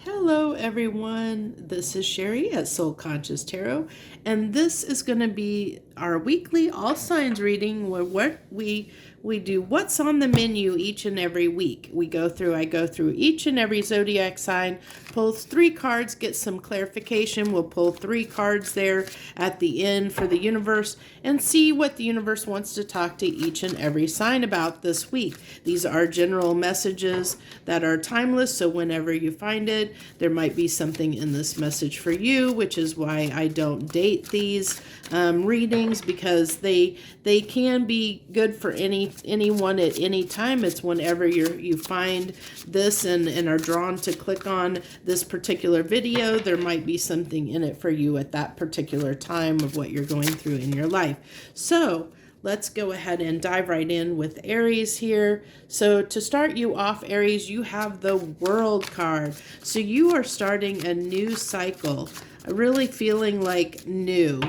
Hello, everyone. This is Sherry at Soul Conscious Tarot, and this is going to be our weekly all signs reading where we do what's on the menu each and every week. I go through each and every zodiac sign, pull 3 cards, get some clarification. We'll pull 3 cards there at the end for the universe and see what the universe wants to talk to each and every sign about this week. These are general messages that are timeless, so whenever you find it, there might be something in this message for you, which is why I don't date these readings, because they can be good for anyone at any time. It's whenever you find this and are drawn to click on this particular video, there might be something in it for you at that particular time of what you're going through in your life. So let's go ahead and dive right in with Aries here. So to start you off, Aries, you have the World card. So you are starting a new cycle. Really feeling like new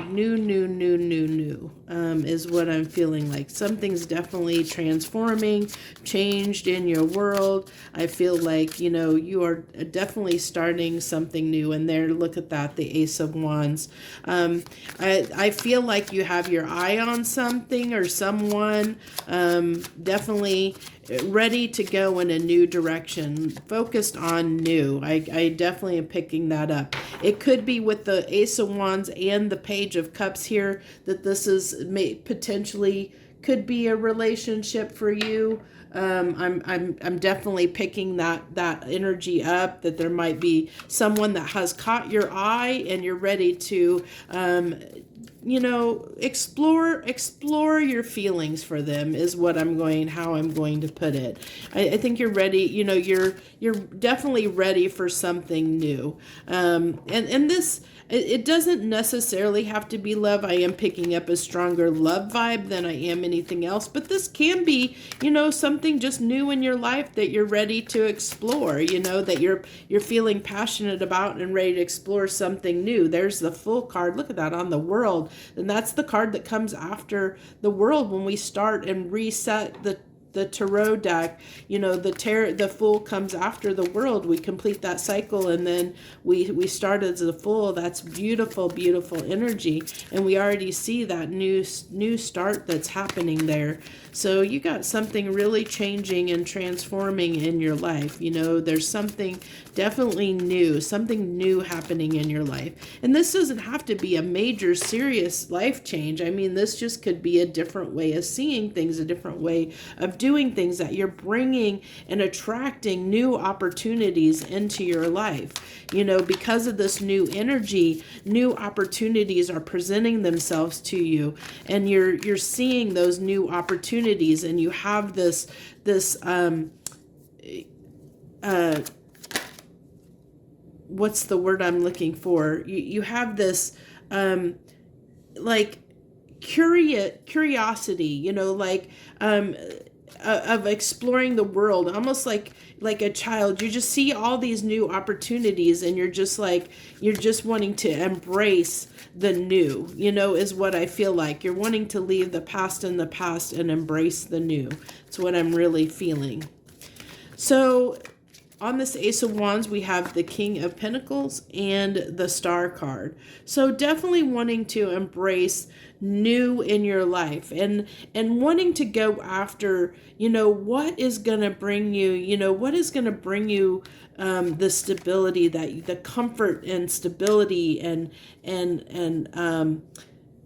is what I'm feeling like. Something's definitely transforming, changed in your world. I feel like, you are definitely starting something new. And there, look at that, the Ace of Wands. I feel like you have your eye on something or someone, definitely ready to go in a new direction, focused on new. I definitely am picking that up. It could be with the Ace of Wands and the Page of Cups here that this is potentially could be a relationship for you. I'm definitely picking that energy up, that there might be someone that has caught your eye and you're ready to explore your feelings for them is how I'm going to put it. I think you're ready, you're definitely ready for something new. And this, it doesn't necessarily have to be love. I am picking up a stronger love vibe than I am anything else, but this can be, something just new in your life that you're ready to explore, that you're feeling passionate about and ready to explore something new. There's the Full card. Look at that on the World. And that's the card that comes after the World when we start and reset the tarot deck. The Full comes after the World. We complete that cycle and then we start as the Full. That's beautiful energy, and we already see that new start that's happening there. So you got something really changing and transforming in your life. There's something definitely new, something new happening in your life. And this doesn't have to be a major serious life change. I mean, this just could be a different way of seeing things, a different way of doing things, that you're bringing and attracting new opportunities into your life. Because of this new energy, new opportunities are presenting themselves to you, and you're seeing those new opportunities, and you have this what's the word I'm looking for? You have this like curiosity, of exploring the world, almost like a child. You just see all these new opportunities and you're just wanting to embrace the new, is what I feel like. You're wanting to leave the past in the past and embrace the new. It's what I'm really feeling. So on this Ace of Wands, we have the King of Pentacles and the Star card. So definitely wanting to embrace new in your life and wanting to go after, what is going to bring you, the stability, the comfort and stability and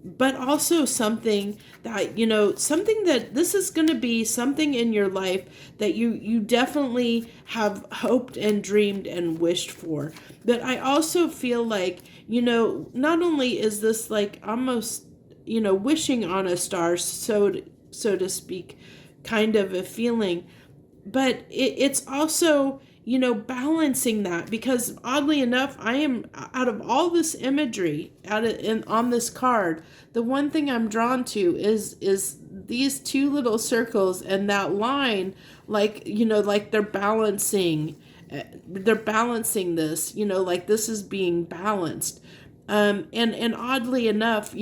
but also something that, something that this is going to be something in your life that you definitely have hoped and dreamed and wished for. But I also feel like, not only is this like almost, wishing on a star, so to speak, kind of a feeling, but it's also, balancing that, because oddly enough, I am, out of all this imagery on this card, the one thing I'm drawn to is these 2 little circles and that line, like they're balancing this, like this is being balanced. And oddly enough,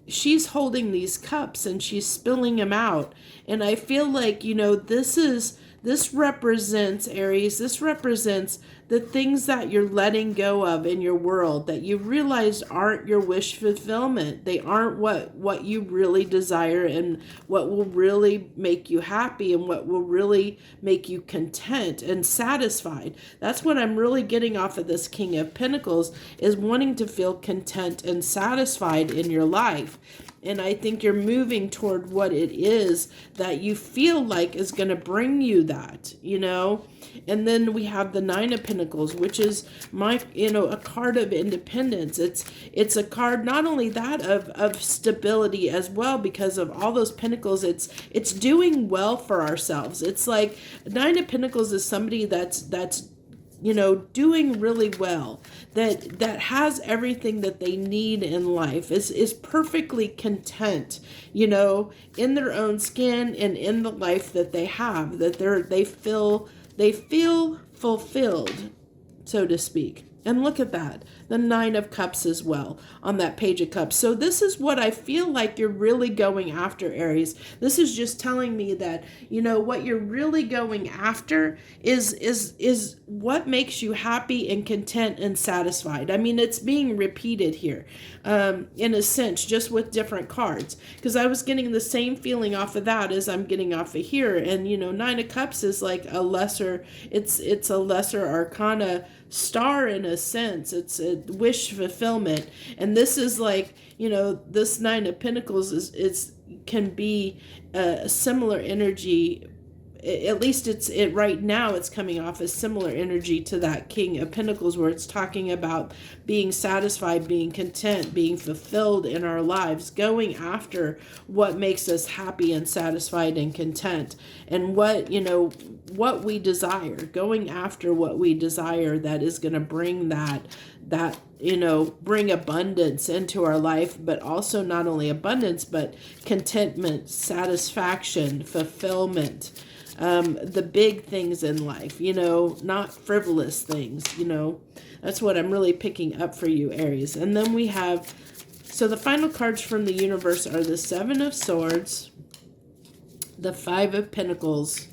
she's holding these cups and she's spilling them out. And I feel like, this represents, Aries, this represents the things that you're letting go of in your world that you realize aren't your wish fulfillment. They aren't what you really desire and what will really make you happy and what will really make you content and satisfied. That's what I'm really getting off of this King of Pentacles, is wanting to feel content and satisfied in your life. And I think you're moving toward what it is that you feel like is going to bring you that, you know. And then we have the Nine of Pentacles, which is a card of independence. It's a card, not only that, of stability as well, because of all those pentacles. It's doing well for ourselves. It's like Nine of Pentacles is somebody that's doing really well, that has everything that they need in life, is perfectly content, in their own skin and in the life that they have, that they feel fulfilled, so to speak. And look at that, the Nine of Cups as well on that Page of Cups. So this is what I feel like you're really going after, Aries. This is just telling me that, what you're really going after is what makes you happy and content and satisfied. I mean, it's being repeated here, in a sense, just with different cards. Because I was getting the same feeling off of that as I'm getting off of here. And, Nine of Cups is like a lesser arcana star in a sense. It's a wish fulfillment. And this is like, this Nine of Pentacles can be a similar energy. At least right now it's coming off as similar energy to that King of Pentacles, where it's talking about being satisfied, being content, being fulfilled in our lives, going after what makes us happy and satisfied and content, and what we desire, going after what we desire that is going to bring bring abundance into our life, but also not only abundance, but contentment, satisfaction, fulfillment. The big things in life, not frivolous things, that's what I'm really picking up for you, Aries. And then we have, so the final cards from the universe are the Seven of Swords, the Five of Pentacles,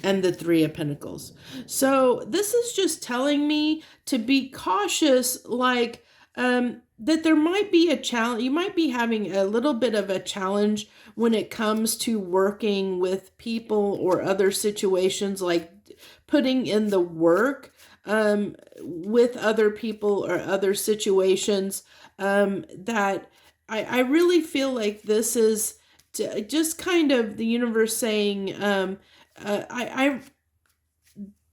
and the Three of Pentacles. So this is just telling me to be cautious, like, that there might be a challenge. You might be having a little bit of a challenge when it comes to working with people or other situations, like putting in the work with other people or other situations, that I really feel like this is just kind of the universe saying,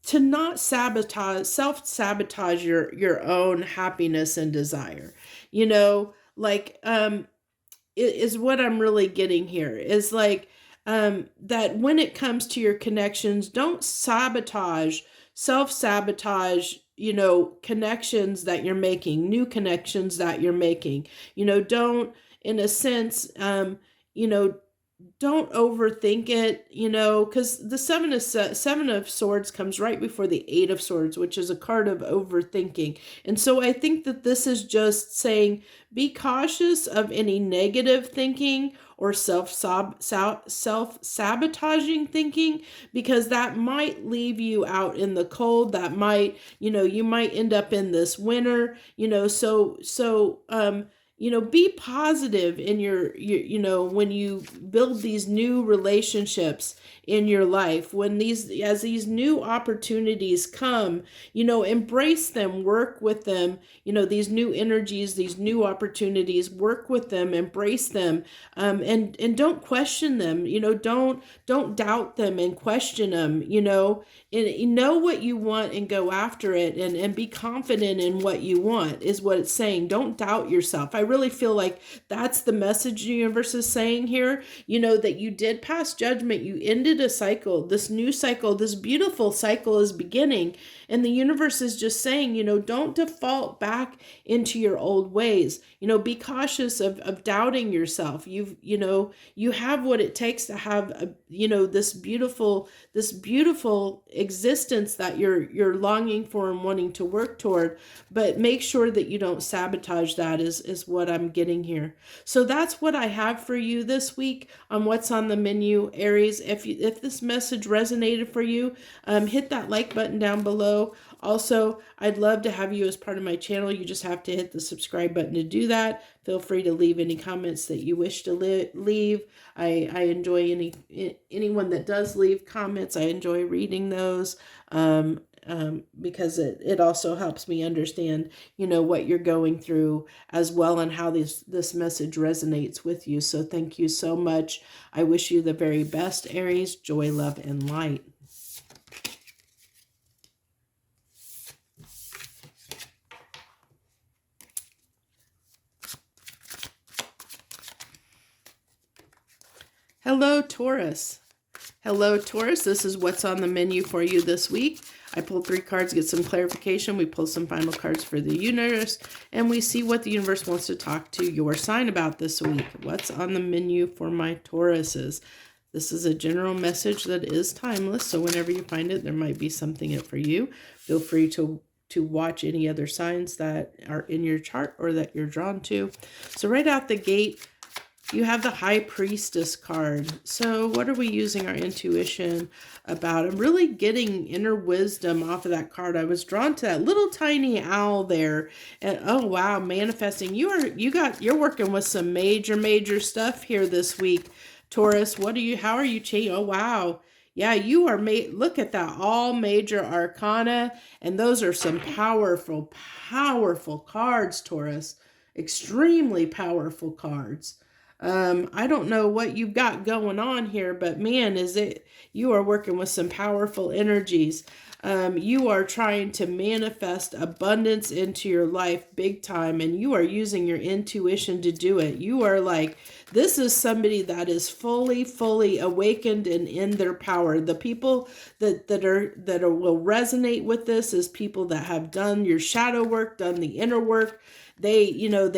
to not self-sabotage your own happiness and desire, is what I'm really getting here, is like, that when it comes to your connections, don't self-sabotage, connections that you're making, new connections that you're making, don't, in a sense, don't overthink it, because the Seven of Swords comes right before the Eight of Swords, which is a card of overthinking. And so I think that this is just saying, be cautious of any negative thinking or self-sabotaging thinking, because that might leave you out in the cold. That might, you might end up in this winter, be positive in your, when you build these new relationships in your life, as these new opportunities come, embrace them, work with them, these new energies, these new opportunities, work with them, embrace them, and don't question them, don't doubt them and question them, and know what you want and go after it, and be confident in what you want, is what it's saying. Don't doubt yourself. I really feel like that's the message the universe is saying here, that you did pass judgment, you ended a cycle, this new cycle, this beautiful cycle is beginning, and the universe is just saying, don't default back into your old ways, be cautious of doubting yourself. You have what it takes to have this beautiful existence that you're longing for and wanting to work toward, but make sure that you don't sabotage that, is what what I'm getting here. So that's what I have for you this week on What's on the Menu, Aries. If this message resonated for you, hit that like button down below. Also, I'd love to have you as part of my channel. You just have to hit the subscribe button to do that. Feel free to leave any comments that you wish to leave. I enjoy anyone that does leave comments. I enjoy reading those. Because it also helps me understand, what you're going through as well and how this message resonates with you. So thank you so much. I wish you the very best, Aries. Joy, love, and light. Hello, Taurus. Hello, Taurus. This is what's on the menu for you this week. I pulled 3 cards, get some clarification. We pull some final cards for the universe, and we see what the universe wants to talk to your sign about this week. What's on the menu for my Tauruses? This is a general message that is timeless, so whenever you find it, there might be something in it for you. Feel free to watch any other signs that are in your chart or that you're drawn to. So right out the gate, you have the High Priestess card. So what are we using our intuition about? I'm really getting inner wisdom off of that card. I was drawn to that little tiny owl there. And oh wow, manifesting. You're working with some major stuff here this week, Taurus. How are you changing? Oh wow. Yeah, you are look at that, all major arcana, and those are some powerful cards, Taurus. Extremely powerful cards. I don't know what you've got going on here, but man, you are working with some powerful energies. You are trying to manifest abundance into your life big time, and you are using your intuition to do it. You are like, this is somebody that is fully awakened and in their power. The people that will resonate with this is people that have done your shadow work, done the inner work. They know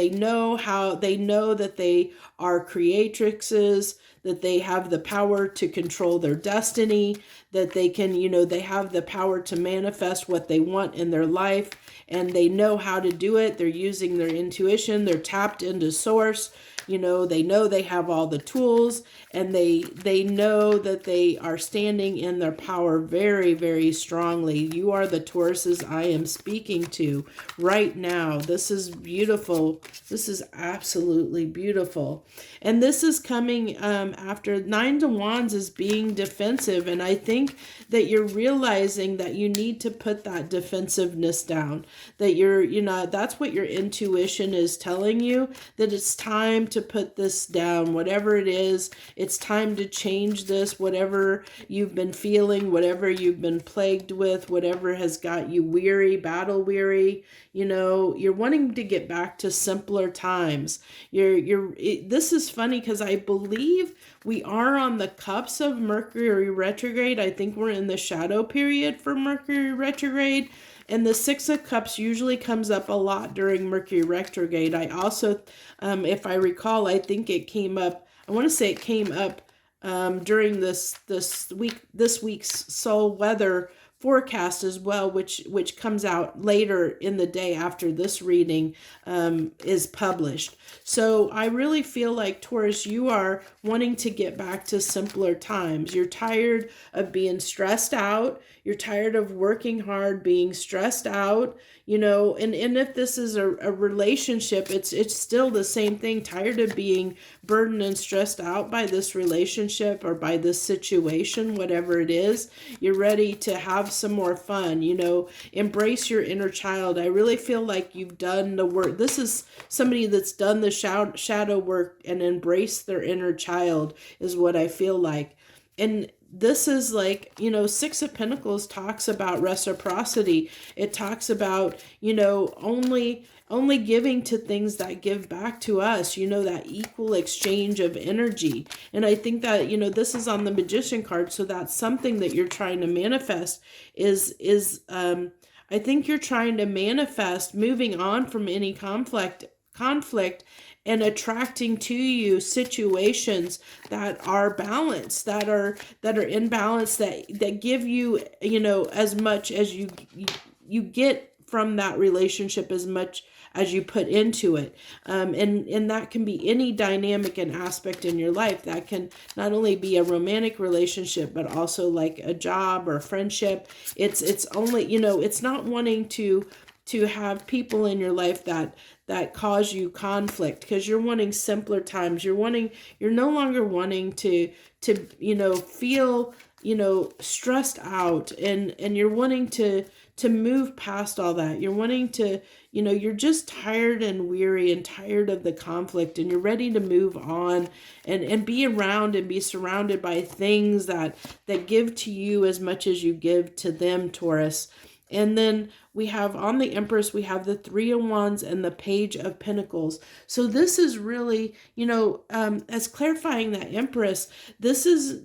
that they are creatrixes, that they have the power to control their destiny, that they can, they have the power to manifest what they want in their life, and they know how to do it. They're using their intuition. They're tapped into source. They know they have all the tools, and they know that they are standing in their power very strongly. You are the Tauruses I am speaking to right now. This is beautiful. This is absolutely beautiful. And this is coming after 9 of Wands is being defensive. And I think that you're realizing that you need to put that defensiveness down. That that's what your intuition is telling you, that it's time to put this down. Whatever it is, it's time to change this. Whatever you've been feeling, whatever you've been plagued with, whatever has got you weary, battle weary, you're wanting to get back to simpler times. This is funny because I believe we are on the cups of Mercury retrograde. I think we're in the shadow period for Mercury retrograde. And the 6 of Cups usually comes up a lot during Mercury retrograde. I also, if I recall, I think it came up, I want to say it came up during this week's soul weather forecast as well, which comes out later in the day after this reading is published. So I really feel like, Taurus, you are wanting to get back to simpler times. You're tired of being stressed out. You're tired of working hard, being stressed out, and if this is a relationship, it's still the same thing. Tired of being burdened and stressed out by this relationship or by this situation, whatever it is. You're ready to have some more fun, embrace your inner child. I really feel like you've done the work. This is somebody that's done the shadow work and embraced their inner child is what I feel like. And this is like, 6 of Pentacles talks about reciprocity. It talks about, only giving to things that give back to us, that equal exchange of energy. And I think that, this is on the Magician card. So that's something that you're trying to manifest I think you're trying to manifest moving on from any conflict and attracting to you situations that are balanced, that are in balance, that give you, as much as you get from that relationship, as much as you put into it. And that can be any dynamic and aspect in your life. That can not only be a romantic relationship, but also like a job or a friendship. It's only, it's not wanting to have people in your life that cause you conflict, because you're wanting simpler times. You're no longer wanting to feel, stressed out, and you're wanting to move past all that. You're wanting to, you're just tired and weary and tired of the conflict, and you're ready to move on and be around and be surrounded by things that give to you as much as you give to them, Taurus. And then we have on the Empress, we have the Three of Wands and the Page of Pentacles. So this is really, as clarifying that Empress, this is,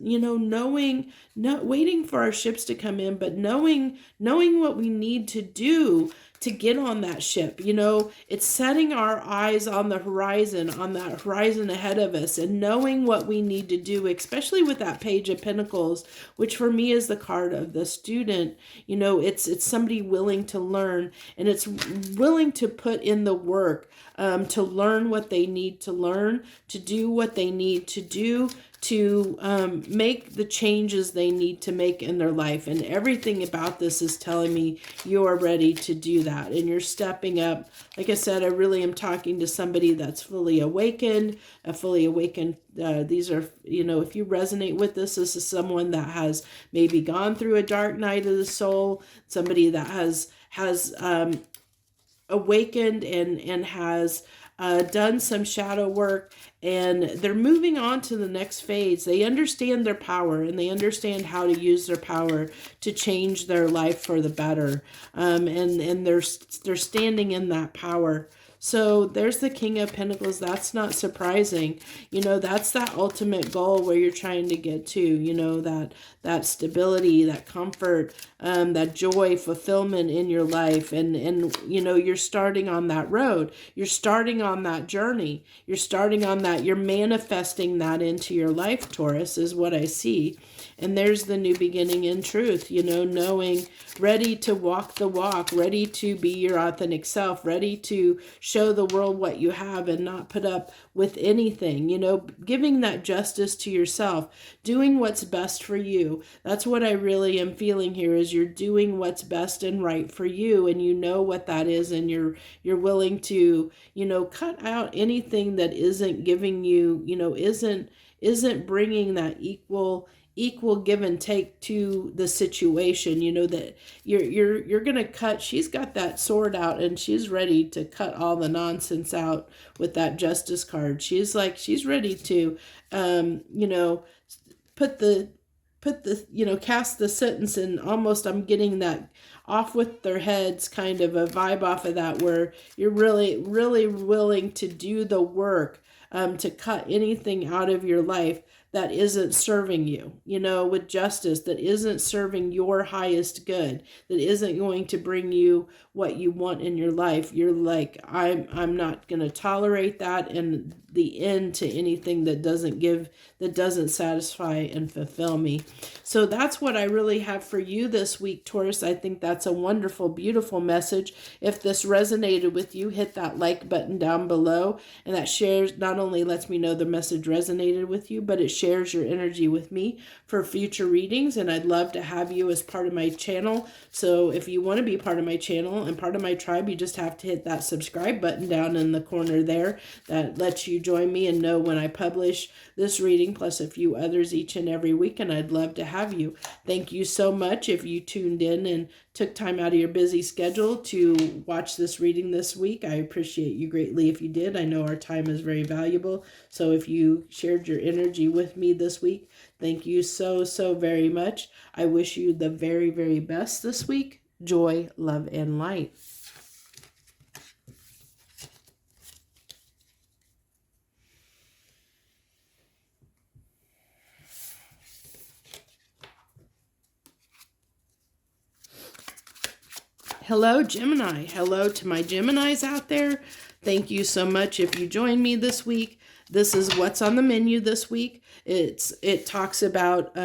waiting for our ships to come in, but knowing what we need to do to get on that ship. It's setting our eyes on the horizon, on that horizon ahead of us, and knowing what we need to do, especially with that Page of Pentacles, which for me is the card of the student. It's somebody willing to learn, and it's willing to put in the work, to learn what they need to learn, to do what they need to do, to make the changes they need to make in their life. And everything about this is telling me you are ready to do that, and you're stepping up. Like I said, I really am talking to somebody that's fully awakened. These are, if you resonate with this is someone that has maybe gone through a dark night of the soul, somebody that has awakened and has done some shadow work, and they're moving on to the next phase. They understand their power, and they understand how to use their power to change their life for the better. And they're standing in that power. So there's the King of Pentacles. That's not surprising. That's that ultimate goal where you're trying to get to, that stability, that comfort, that joy, fulfillment in your life. And you're starting on that road. You're starting on that journey. You're starting on that. You're manifesting that into your life, Taurus, is what I see. And there's the new beginning in truth, knowing, ready to walk the walk, ready to be your authentic self, ready to show the world what you have and not put up with anything, giving that justice to yourself, doing what's best for you. That's what I really am feeling here, is you're doing what's best and right for you, and you know what that is, and you're willing to, cut out anything that isn't giving you, isn't bringing that equal give and take to the situation. That you're gonna cut. She's got that sword out, and she's ready to cut all the nonsense out with that Justice card. She's ready to cast the sentence, and almost I'm getting that off with their heads kind of a vibe off of that, where you're really, really willing to do the work, to cut anything out of your life that isn't serving you, with justice, that isn't serving your highest good, that isn't going to bring you what you want in your life. You're like, I'm not going to tolerate that, and the end to anything that doesn't satisfy and fulfill me. So that's what I really have for you this week, Taurus. I think that's a wonderful, beautiful message. If this resonated with you, hit that like button down below, and that shares, not only lets me know the message resonated with you, but it shares your energy with me for future readings. And I'd love to have you as part of my channel. So if you want to be part of my channel and part of my tribe, you just have to hit that subscribe button down in the corner there. That lets you join me and know when I publish this reading, plus a few others each and every week. And I'd love to have you. Thank you so much if you tuned in and took time out of your busy schedule to watch this reading this week. I appreciate you greatly if you did. I know our time is very valuable. So if you shared your energy with me this week, thank you so, so very much. I wish you the very, very best this week. Joy, love, and light. Hello, Gemini. Hello to my Geminis out there. Thank you so much if you joined me this week. This is what's on the menu this week. It talks about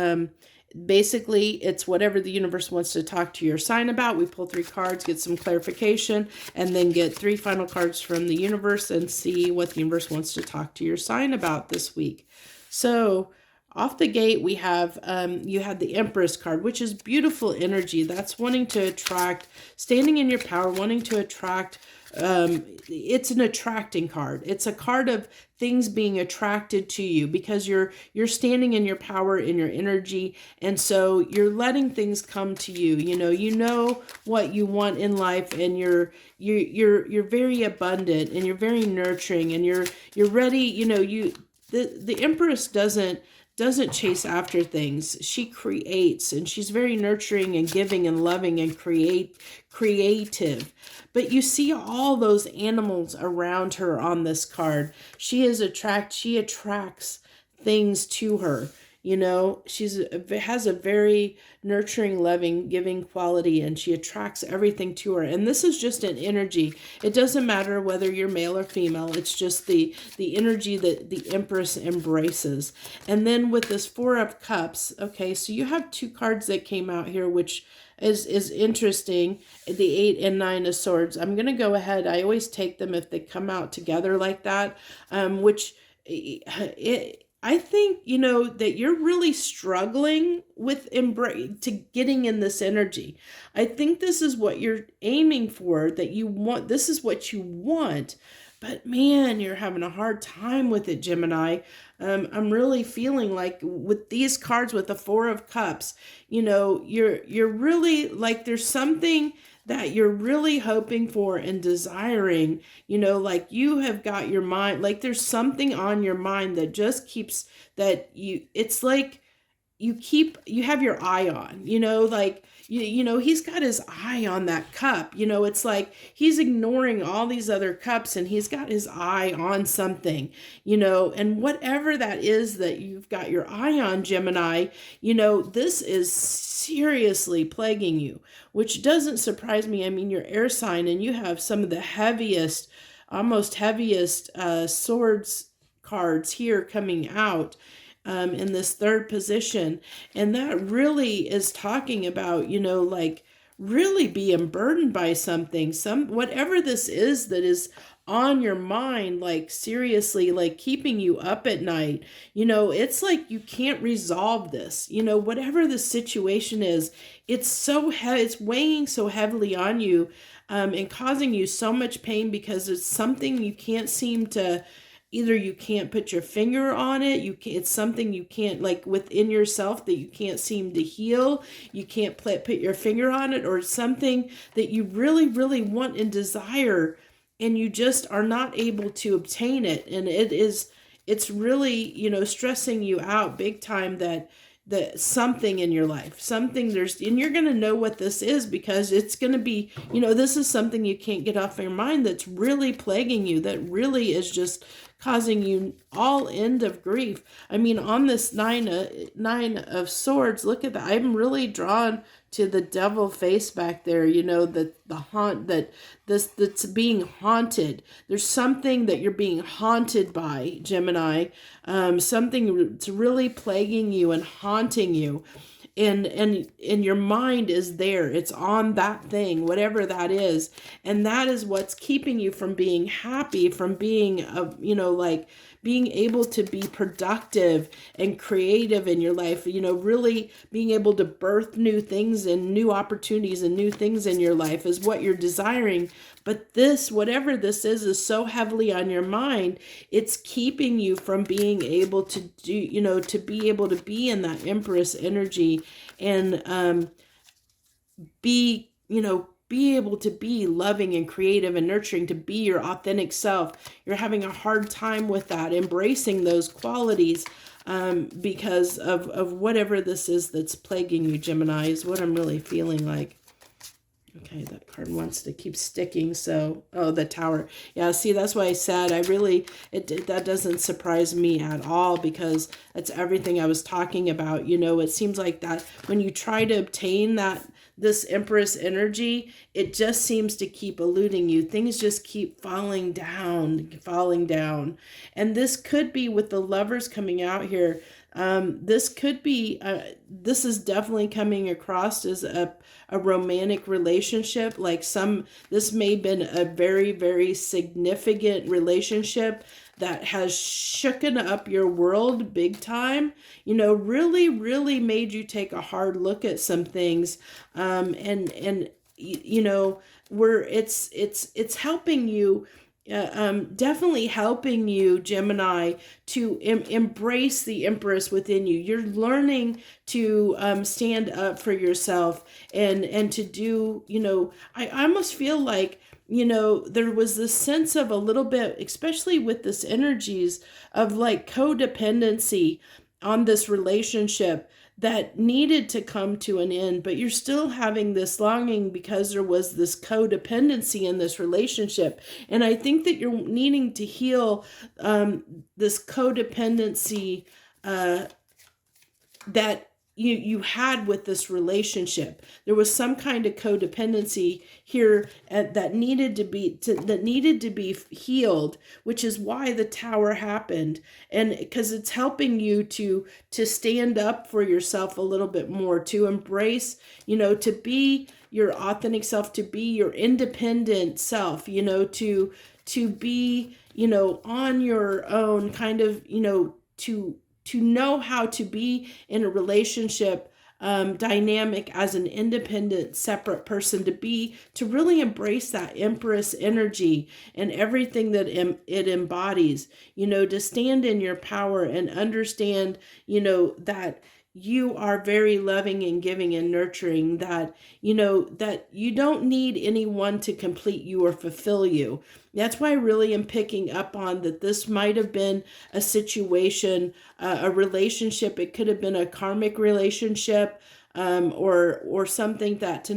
Basically, it's whatever the universe wants to talk to your sign about. We pull 3 cards, get some clarification, and then get 3 final cards from the universe and see what the universe wants to talk to your sign about this week. So off the gate, we have, you had the Empress card, which is beautiful energy. That's wanting to attract, standing in your power, wanting to attract. It's an attracting card. It's a card of things being attracted to you because you're standing in your power, in your energy, and so you're letting things come to you. You know what you want in life, and you're very abundant, and you're very nurturing, and you're ready. The Empress doesn't chase after things. She creates, and she's very nurturing and giving and loving and creative. But you see all those animals around her on this card. She attracts things to her. She has a very nurturing, loving, giving quality, and she attracts everything to her. And this is just an energy. It doesn't matter whether you're male or female. It's just the energy that the Empress embraces. And then with this 4 of Cups, okay, so you have 2 cards that came out here, which is interesting. The 8 and 9 of Swords. I'm going to go ahead. I always take them if they come out together like that, which I think, that you're really struggling with to getting in this energy. I think this is what you're aiming for, that you want. This is what you want. But man, you're having a hard time with it, Gemini. I'm really feeling like with these cards, with the 4 of Cups, you're really like there's something that you're really hoping for and desiring, like you have got your mind, like there's something on your mind that just keeps it's like you have your eye on, like, he's got his eye on that cup, it's like he's ignoring all these other cups and he's got his eye on something, and whatever that is that you've got your eye on, Gemini, this is seriously plaguing you, which doesn't surprise me. I mean, you're air sign and you have some of the heaviest swords cards here coming out in this 3rd position. And that really is talking about, like really being burdened by something, whatever this is that is on your mind, like seriously, like keeping you up at night. It's like you can't resolve this, whatever the situation is, it's weighing so heavily on you, and causing you so much pain because it's something you can't seem to, either you can't put your finger on it, it's something you can't, like within yourself that you can't seem to heal, you can't put your finger on it, or it's something that you really, really want and desire, and you just are not able to obtain it. And it's really, stressing you out big time that something in your life, and you're going to know what this is because it's going to be, this is something you can't get off your mind that's really plaguing you, that really is just causing you all end of grief. I mean, on this 9 of Swords, look at that. I'm really drawn to the devil face back there, the haunt, that's being haunted. There's something that you're being haunted by, Gemini. Something that's really plaguing you and haunting you. And your mind is there. It's on that thing, whatever that is. And that is what's keeping you from being happy, from being, like being able to be productive and creative in your life, really being able to birth new things and new opportunities and new things in your life is what you're desiring. But this, whatever this is so heavily on your mind, it's keeping you from being able to do, to be able to be in that Empress energy and be able to be loving and creative and nurturing, to be your authentic self. You're having a hard time with that, embracing those qualities because of whatever this is that's plaguing you, Gemini, is what I'm really feeling like. Okay, that card wants to keep sticking. So, the Tower. Yeah, see, that's why I said that doesn't surprise me at all because that's everything I was talking about. It seems like that when you try to obtain this Empress energy, it just seems to keep eluding you. Things just keep falling down. And this could be with the Lovers coming out here. This could be, this is definitely coming across as a romantic relationship. Like this may have been a very, very significant relationship that has shooken up your world big time, really, really made you take a hard look at some things. Where it's helping you, definitely helping you, Gemini, to embrace the Empress within you. You're learning to stand up for yourself and to do, I almost feel like, there was this sense of a little bit, especially with this energies of like codependency on this relationship that needed to come to an end, but you're still having this longing because there was this codependency in this relationship. And I think that you're needing to heal this codependency that you had with this relationship. There was some kind of codependency here that needed to be healed, which is why the Tower happened. And because it's helping you to stand up for yourself a little bit more, to embrace, to be your authentic self, to be your independent self, to be, on your own, kind of, to know how to be in a relationship dynamic as an independent, separate person, to really embrace that Empress energy and everything that it embodies, to stand in your power and understand, that you are very loving and giving and nurturing, that that you don't need anyone to complete you or fulfill you. That's why I really am picking up on that. This might have been a situation, a relationship. It could have been a karmic relationship, or something that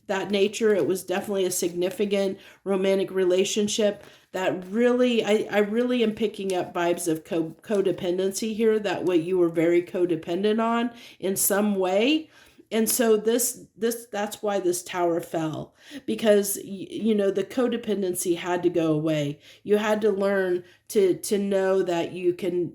that nature. It was definitely a significant romantic relationship that really, I really am picking up vibes of codependency here, that what you were very codependent on in some way. And so that's why this Tower fell, because the codependency had to go away. You had to learn to know that you can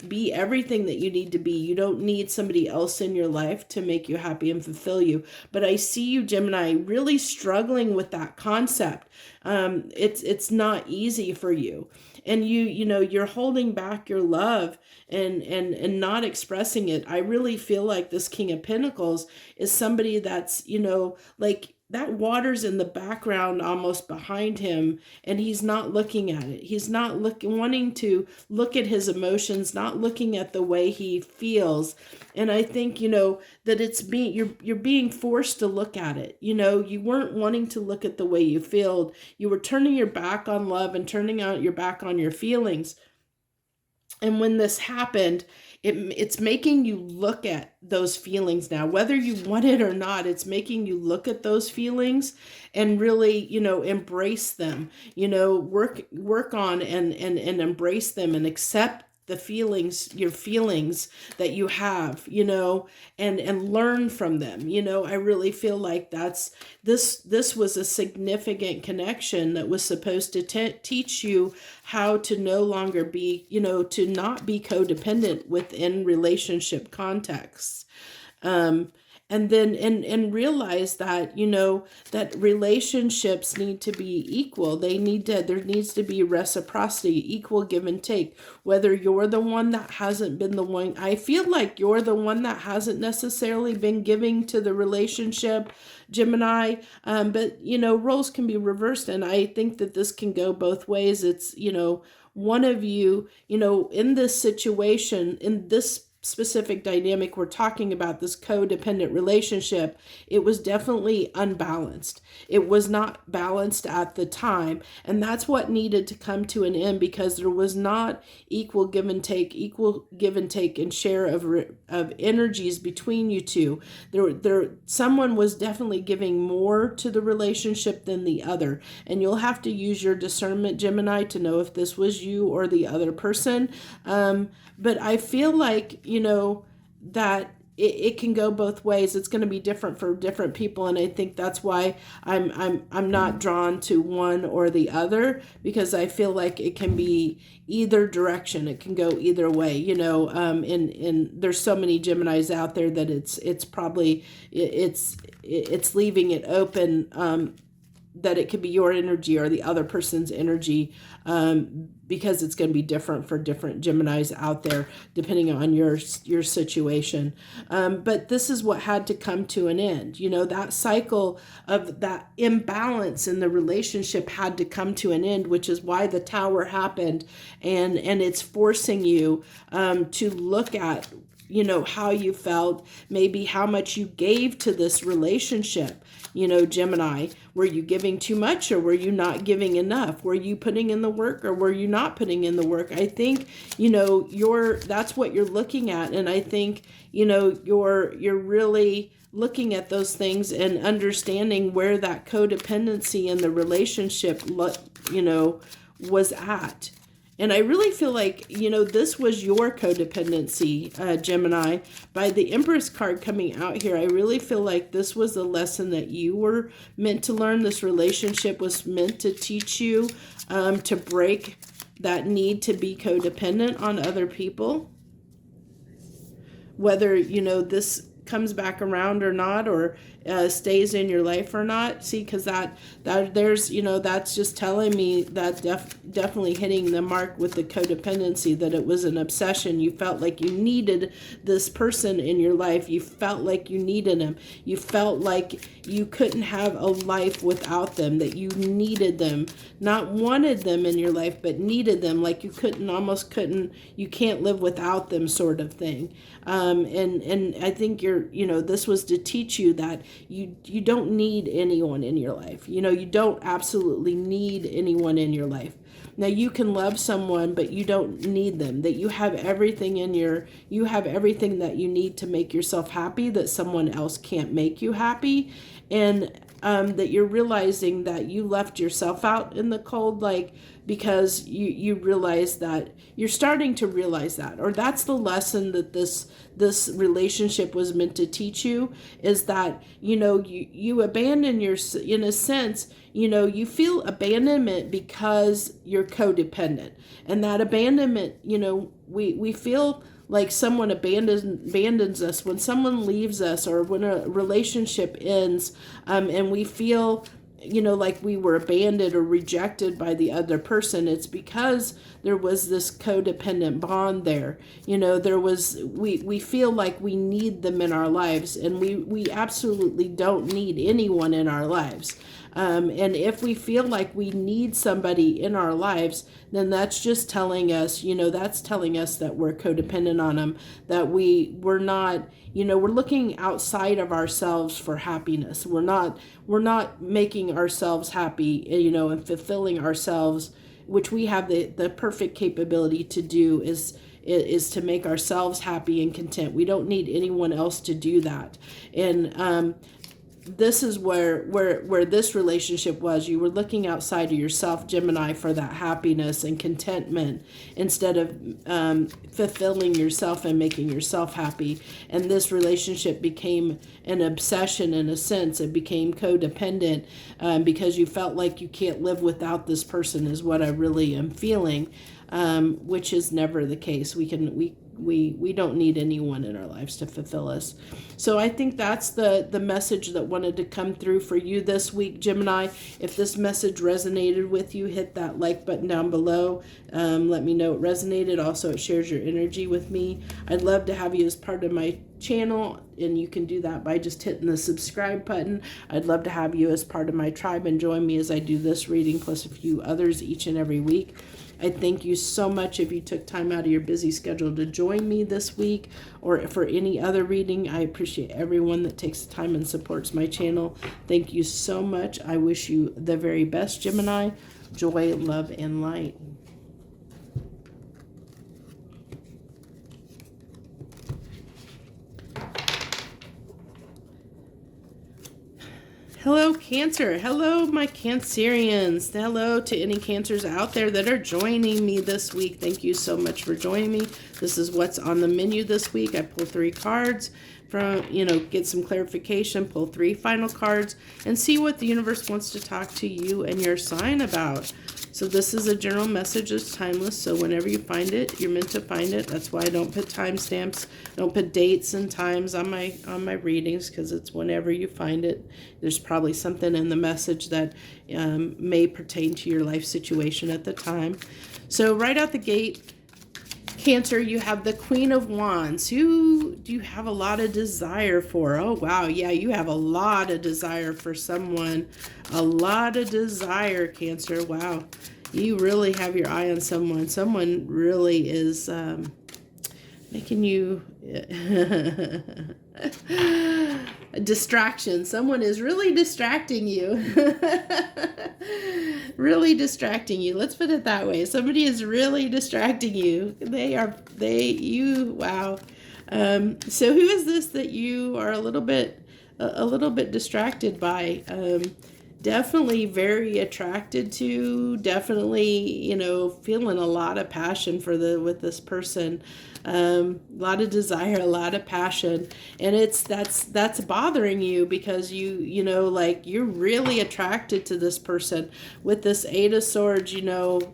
be everything that you need to be. You don't need somebody else in your life to make you happy and fulfill you. But I see you, Gemini, really struggling with that concept. It's not easy for you. And you're holding back your love and not expressing it. I really feel like this King of Pentacles is somebody that's, like that water's in the background almost behind him, and he's not looking at it. He's not wanting to look at his emotions, not looking at the way he feels. And I think, that you're being forced to look at it. You weren't wanting to look at the way you feel. You were turning your back on love and turning out your back on your feelings. And when this happened, it's making you look at those feelings now, whether you want it or not. It's making you look at those feelings and really, embrace them, work on and embrace them and accept the feelings, your feelings that you have, and learn from them. I really feel like this was a significant connection that was supposed to teach you how to no longer be, to not be codependent within relationship contexts. And then and realize that, that relationships need to be equal. There needs to be reciprocity, equal give and take. Whether you're the one that hasn't been the one, I feel like you're the one that hasn't necessarily been giving to the relationship, Gemini. But, roles can be reversed. And I think that this can go both ways. It's, one of you, in this situation, in this specific dynamic we're talking about, this codependent relationship, it was definitely unbalanced. It was not balanced at the time, and that's what needed to come to an end, because there was not equal give and take and share of energies between you two. Someone was definitely giving more to the relationship than the other, and you'll have to use your discernment, Gemini, to know if this was you or the other person. But I feel like, that it can go both ways. It's going to be different for different people, and I think that's why I'm not drawn to one or the other, because I feel like it can be either direction. It can go either way, you know. And there's so many Geminis out there that it's probably it's leaving it open, that it could be your energy or the other person's energy, because it's going to be different for different Geminis out there, depending on your situation. But this is what had to come to an end. You know, that cycle of that imbalance in the relationship had to come to an end, which is why the Tower happened. And it's forcing you to look at, you know, how you felt, maybe how much you gave to this relationship. You know, Gemini, were you giving too much, or were you not giving enough? Were you putting in the work, or were you not putting in the work? I think, you know, that's what you're looking at. And I think, you know, you're really looking at those things and understanding where that codependency in the relationship, you know, was at. And I really feel like, you know, this was your codependency, Gemini. By the Empress card coming out here, I really feel like this was the lesson that you were meant to learn. This relationship was meant to teach you to break that need to be codependent on other people. Whether, you know, this comes back around or not, or stays in your life or not. See, because that there's, you know, that's just telling me that definitely hitting the mark with the codependency, that it was an obsession. You felt like you needed this person in your life. You felt like you needed them. You felt like you couldn't have a life without them, that you needed them, not wanted them in your life, but needed them, like you you can't live without them, sort of thing. And I think you know, this was to teach you that you don't need anyone in your life. You know, you don't absolutely need anyone in your life. Now, you can love someone, but you don't need them. That you have everything you have everything that you need to make yourself happy, that someone else can't make you happy. And that you're realizing that you left yourself out in the cold, like, because you realize that, you're starting to realize that, or that's the lesson that this relationship was meant to teach you, is that, you know, you abandon in a sense, you know, you feel abandonment because you're codependent. And that abandonment, you know, we feel like someone abandons us when someone leaves us, or when a relationship ends, and we feel, you know, like we were abandoned or rejected by the other person. It's because there was this codependent bond there. You know, we feel like we need them in our lives, and we absolutely don't need anyone in our lives. And if we feel like we need somebody in our lives, then that's just telling us, you know, that's telling us that we're codependent on them, that we're not, you know, we're looking outside of ourselves for happiness. We're not making ourselves happy, you know, and fulfilling ourselves, which we have the perfect capability to do, is to make ourselves happy and content. We don't need anyone else to do that. And this is where this relationship was. You were looking outside of yourself, Gemini, for that happiness and contentment, instead of fulfilling yourself and making yourself happy. And this relationship became an obsession in a sense. It became codependent, because you felt like you can't live without this person, is what I really am feeling, which is never the case. We don't need anyone in our lives to fulfill us. So I think that's the message that wanted to come through for you this week, Gemini. If this message resonated with you, hit that like button down below. Let me know it resonated. Also, it shares your energy with me. I'd love to have you as part of my channel, and you can do that by just hitting the subscribe button. I'd love to have you as part of my tribe and join me as I do this reading, plus a few others each and every week. I thank you so much if you took time out of your busy schedule to join me this week, or for any other reading. I appreciate everyone that takes the time and supports my channel. Thank you so much. I wish you the very best, Gemini. Joy, love, and light. Hello, Cancer. Hello, my Cancerians. Hello to any Cancers out there that are joining me this week. Thank you so much for joining me. This is what's on the menu this week. I pulled 3 cards. from, get some clarification, pull 3 final cards, and see what the universe wants to talk to you and your sign about. So this is a general message that's timeless. So whenever you find it, you're meant to find it. That's why I don't put timestamps. I don't put dates and times on my readings, because it's whenever you find it. There's probably something in the message that may pertain to your life situation at the time. So right out the gate, Cancer, you have the Queen of Wands. Who do you have a lot of desire for? Oh, wow. Yeah, you have a lot of desire for someone. A lot of desire, Cancer. Wow. You really have your eye on someone. Someone really is making you a distraction. Someone is really distracting you. Really distracting you. Let's put it that way. Somebody is really distracting you. Wow. So who is this that you are a little bit distracted by? Definitely very attracted to, definitely, feeling a lot of passion with this person. A lot of desire, a lot of passion, and that's bothering you, because you're really attracted to this person. With this 8 of Swords,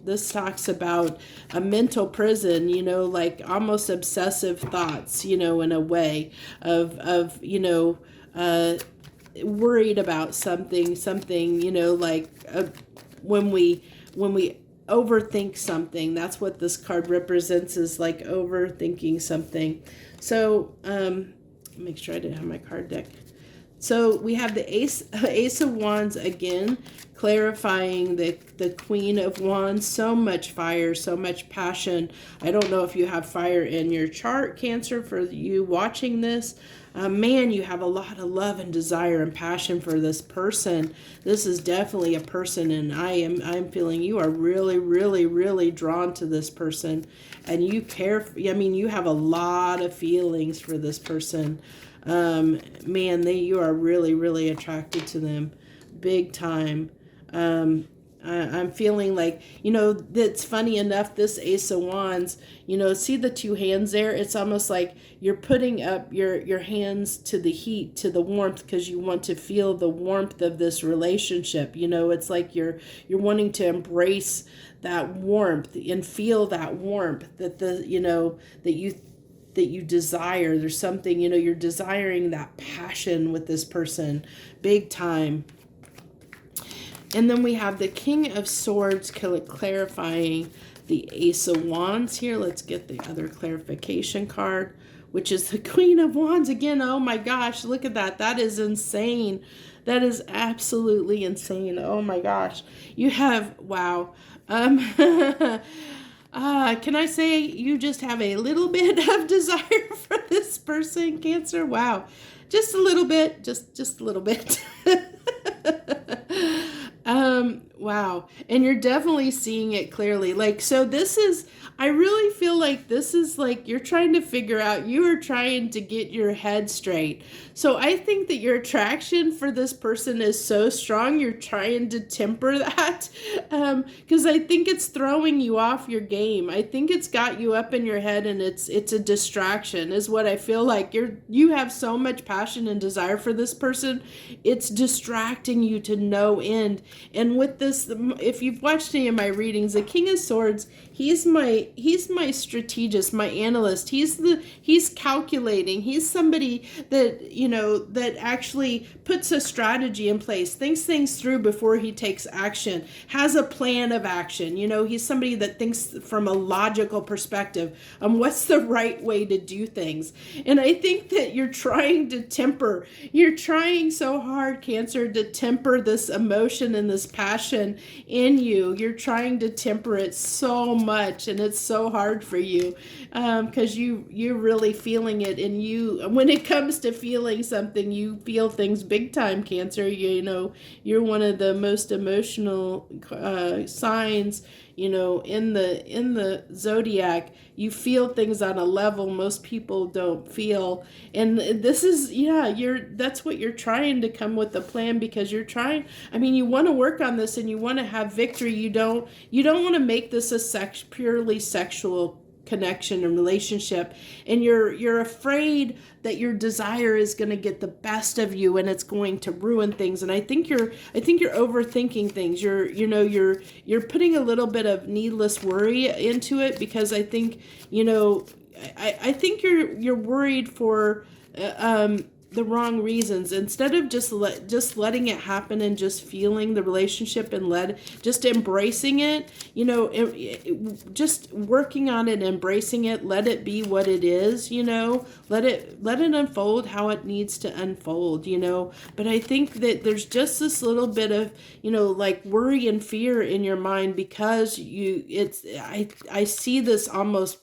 this talks about a mental prison, like almost obsessive thoughts, in a way of worried about something, when we overthink something. That's what this card represents, is like overthinking something. So make sure I didn't have my card deck. So we have the Ace of Wands again, clarifying the Queen of Wands. So much fire, so much passion. I don't know if you have fire in your chart, Cancer, for you watching this. Man, you have a lot of love and desire and passion for this person. This is definitely a person, and I'm feeling you are really, really, really drawn to this person, and you care. You have a lot of feelings for this person. Man, you are really, really attracted to them, big time. I'm feeling like, that's funny enough, this Ace of Wands, see the 2 hands there? It's almost like you're putting up your hands to the heat, to the warmth, because you want to feel the warmth of this relationship. It's like you're wanting to embrace that warmth and feel that warmth that you desire. There's something, you're desiring that passion with this person, big time. And then we have the King of Swords clarifying the Ace of Wands here. Let's get the other clarification card, which is the Queen of Wands again. Oh my gosh, look at that. That is insane. That is absolutely insane. Oh my gosh. You have, wow. Can I say you just have a little bit of desire for this person, Cancer? Wow. Just a little bit. Just a little bit. Wow. And you're definitely seeing it clearly. I really feel like this is like you're trying to figure out, you are trying to get your head straight. So I think that your attraction for this person is so strong, you're trying to temper that, because I think it's throwing you off your game. I think it's got you up in your head, and it's a distraction, is what I feel like. You have so much passion and desire for this person, it's distracting you to no end. And with this, if you've watched any of my readings, the King of Swords, he's my strategist, my analyst. He's calculating. He's somebody that, that actually puts a strategy in place, thinks things through before he takes action, has a plan of action. He's somebody that thinks from a logical perspective on what's the right way to do things. And I think that you're trying so hard, Cancer, to temper this emotion and this passion in you. You're trying to temper it so much, and it's so hard for you, because you're really feeling it. And when it comes to feeling something, you feel things big time, Cancer. You're one of the most emotional signs, in the zodiac. You feel things on a level most people don't feel. And this is, that's what you're trying to come with a plan, because you want to work on this and you want to have victory. You don't want to make this a purely sexual connection and relationship, and you're afraid that your desire is going to get the best of you and it's going to ruin things. And I think you're overthinking things. You're putting a little bit of needless worry into it, because I think, I think you're worried for the wrong reasons. Instead of just letting it happen and just feeling the relationship and just embracing it, just working on it, embracing it, let it be what it is, let it unfold how it needs to unfold, But I think that there's just this little bit of, like worry and fear in your mind, because I see this almost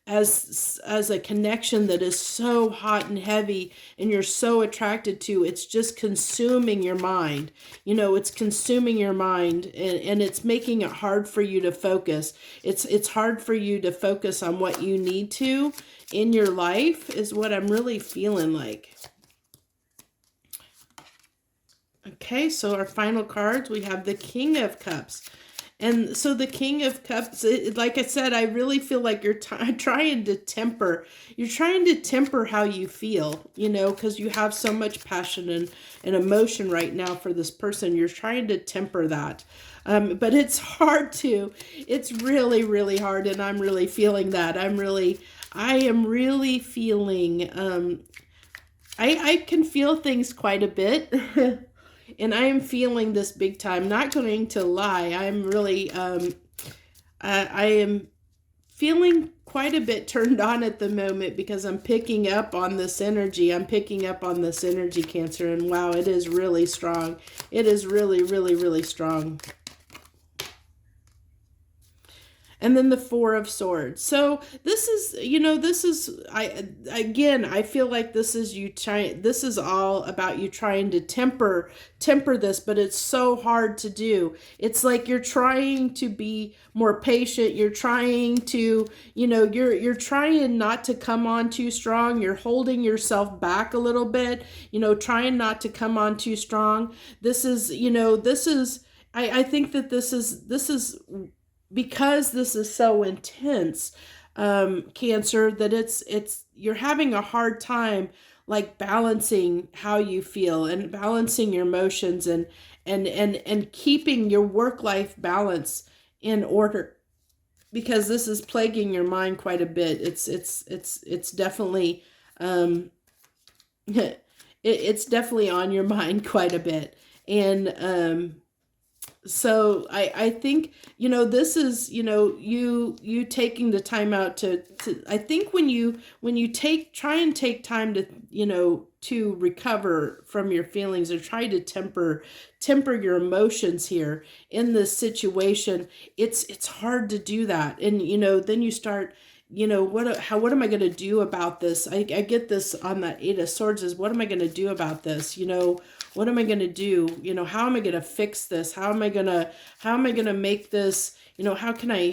as a connection that is so hot and heavy, and you're so attracted to. It's just consuming your mind. It's consuming your mind, and it's making it hard for you to focus. It's hard for you to focus on what you need to in your life, is what I'm really feeling like. Okay, so our final cards, we have the King of Cups. And so the King of Cups, like I said, I really feel like you're trying to temper how you feel, because you have so much passion and emotion right now for this person. You're trying to temper that. But it's hard to. It's really, really hard, and I'm really feeling that. I am really feeling, I can feel things quite a bit. And I am feeling this big time. Not going to lie. I'm really, I am feeling quite a bit turned on at the moment, because I'm picking up on this energy. Cancer. And wow, it is really strong. It is really, really, really strong. And then the Four of Swords. So this is, I feel like this is all about you trying to temper this, but it's so hard to do. It's like you're trying to be more patient. You're trying to, you're trying not to come on too strong. You're holding yourself back a little bit, trying not to come on too strong. This is, I think that this is because this is so intense, Cancer, that it's you're having a hard time like balancing how you feel and balancing your emotions and keeping your work-life balance in order, because this is plaguing your mind quite a bit. It's definitely it's definitely on your mind quite a bit. And so I think, this is, you taking the time out to I think when you try and take time to recover from your feelings, or try to temper your emotions here in this situation, it's hard to do that. And, then you start, what am I going to do about this? I get this on that Eight of Swords is, what am I going to do about this? What am I going to do? How am I going to fix this? How am I going to make this, how can I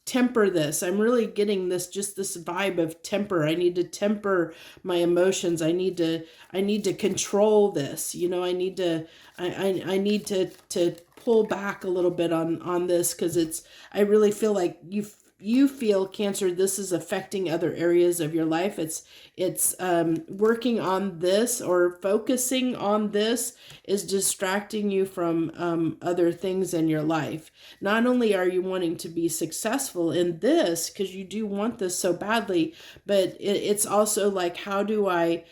temper this? I'm really getting this vibe of temper. I need to temper my emotions. I need to control this. I need to pull back a little bit on this, because I really feel like you feel, Cancer, this is affecting other areas of your life. It's working on this or focusing on this is distracting you from other things in your life. Not only are you wanting to be successful in this, because you do want this so badly, but it's also like, how do I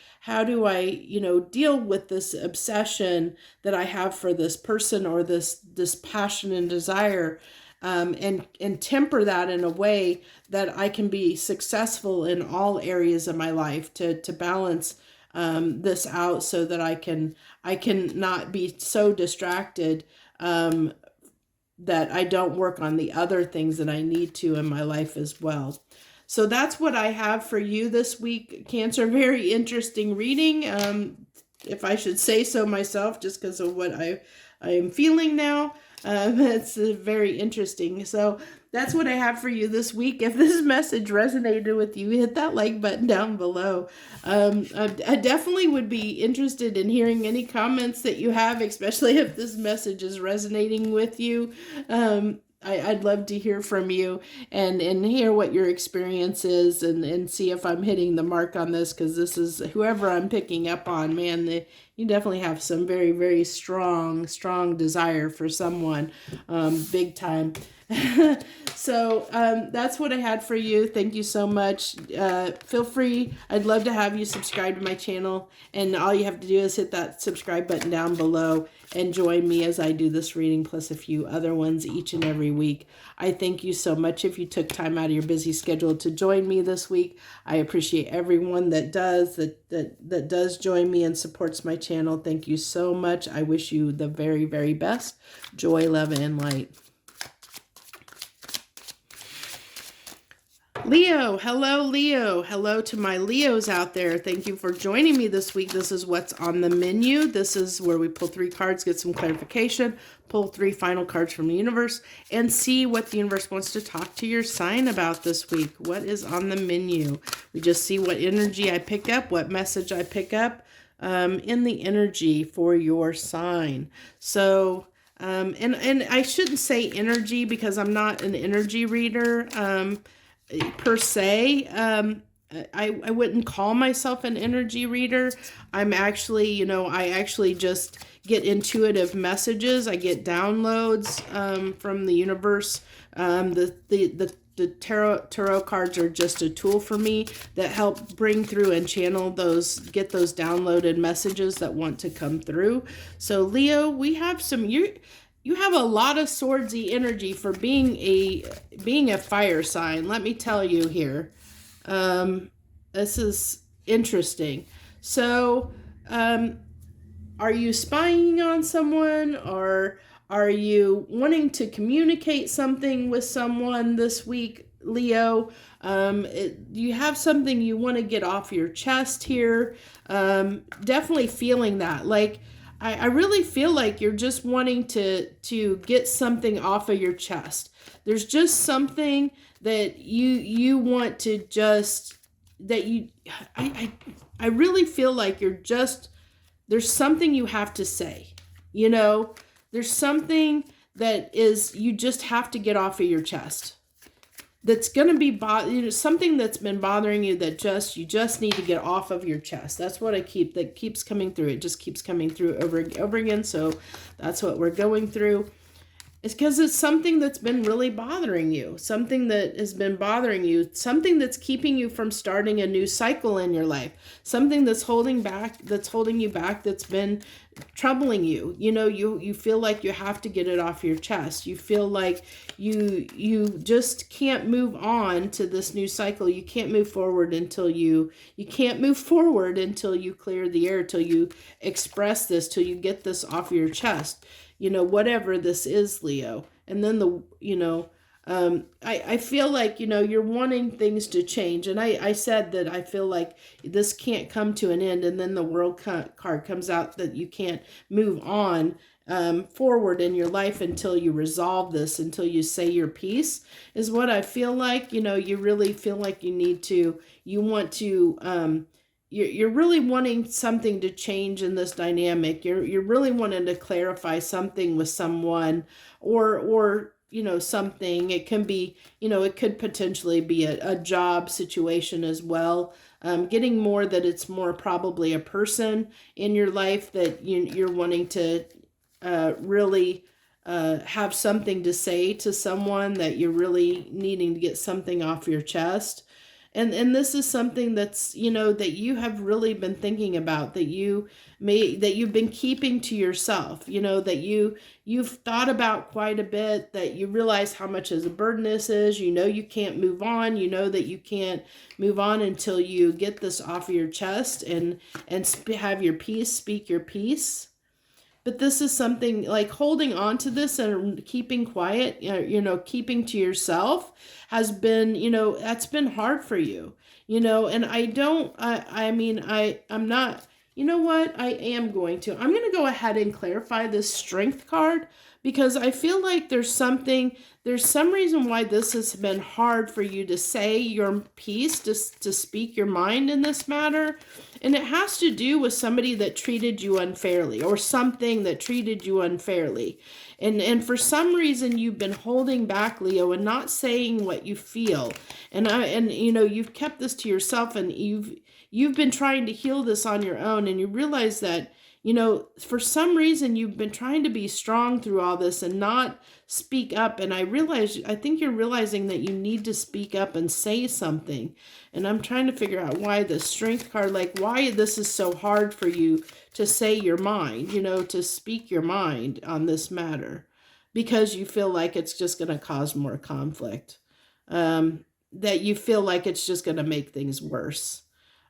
deal with this obsession that I have for this person, or this passion and desire, and temper that in a way that I can be successful in all areas of my life, to balance this out, so that I can not be so distracted that I don't work on the other things that I need to in my life as well. So that's what I have for you this week, Cancer. Very interesting reading, if I should say so myself, just because of what I am feeling now. It's very interesting. So that's what I have for you this week. If this message resonated with you, hit that like button down below. I definitely would be interested in hearing any comments that you have, especially if this message is resonating with you. I'd love to hear from you and hear what your experience is and see if I'm hitting the mark on this, because this is whoever I'm picking up on, man, you definitely have some very, very strong desire for someone, big time. So that's what I had for you. Thank you so much. Feel free. I'd love to have you subscribe to my channel, and all you have to do is hit that subscribe button down below and join me as I do this reading plus a few other ones each and every week. I thank you so much if you took time out of your busy schedule to join me this week. I appreciate everyone that does join me and supports my channel. Thank you so much. I wish you the very, very best. Joy, love, and light. Leo, hello Leo. Hello to my Leos out there. Thank you for joining me this week. This is what's on the menu. This is where we pull 3 cards, get some clarification, pull 3 final cards from the universe, and see what the universe wants to talk to your sign about this week. What is on the menu? We just see what energy I pick up, what message I pick up in the energy for your sign. So, and I shouldn't say energy because I'm not an energy reader. Per se, I wouldn't call myself an energy reader. I'm actually, I actually just get intuitive messages. I get downloads from the universe. The tarot cards are just a tool for me that help bring through and channel get those downloaded messages that want to come through. So Leo, we have you have a lot of swordsy energy for being a fire sign. Let me tell you here. This is interesting. So, are you spying on someone, or are you wanting to communicate something with someone this week, Leo? You have something you want to get off your chest here. Definitely feeling that. Like, I really feel like you're just wanting to get something off of your chest. There's just something that you want to just, that you, I really feel like there's something you have to say, there's something that you just have to get off of your chest. That's going to be something that's been bothering you that you just need to get off of your chest. That's what that keeps coming through. It just keeps coming through over and over again. So that's what we're going through. It's because it's something that's been really bothering you. Something that has been bothering you. Something that's keeping you from starting a new cycle in your life. Something that's holding you back, that's been troubling you. You feel like you have to get it off your chest. You feel like you just can't move on to this new cycle. You can't move forward until you clear the air, till you express this, till you get this off your chest. Whatever this is, Leo. And then I feel like, you're wanting things to change. And I said that I feel like this can't come to an end. And then the World card comes out that you can't move on forward in your life until you resolve this, until you say your piece, is what I feel like. You really feel like you're really wanting something to change in this dynamic. You're really wanting to clarify something with someone, or something. It can be, it could potentially be a job situation as well. Getting more that it's more probably a person in your life that you're wanting to really have something to say to someone, that you're really needing to get something off your chest. And this is something that's, that you have really been thinking about, that you've been keeping to yourself, that you've thought about quite a bit, that you realize how much of a burden this is. You can't move on. That you can't move on until you get this off of your chest and have your peace, speak your piece. But this is something like holding on to this and keeping quiet, keeping to yourself has been, that's been hard for you, and I'm not, you know what? I am going to. I'm going to go ahead and clarify this Strength card because I feel like there's some reason why this has been hard for you to say your piece, to speak your mind in this matter. And it has to do with somebody that treated you unfairly or something that treated you unfairly. And for some reason you've been holding back, Leo, and not saying what you feel. And you know, you've kept this to yourself, and you've been trying to heal this on your own, and you realize that, you know, for some reason you've been trying to be strong through all this and not speak up. And I think you're realizing that you need to speak up and say something. And I'm trying to figure out why the Strength card, like why this is so hard for you to say your mind, you know, to speak your mind on this matter, because you feel like it's just going to cause more conflict, that you feel like it's just going to make things worse.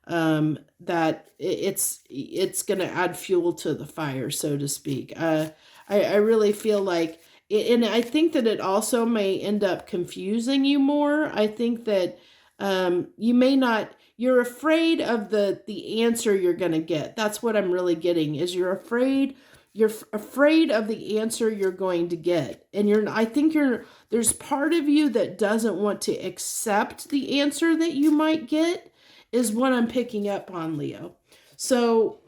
That it's going to add fuel to the fire, so to speak. I really feel like, and I think that it also may end up confusing you more. I think that you're afraid of the answer you're going to get. That's what I'm really getting, is you're afraid of the answer you're going to get. And I think there's part of you that doesn't want to accept the answer that you might get, is what I'm picking up on, Leo. So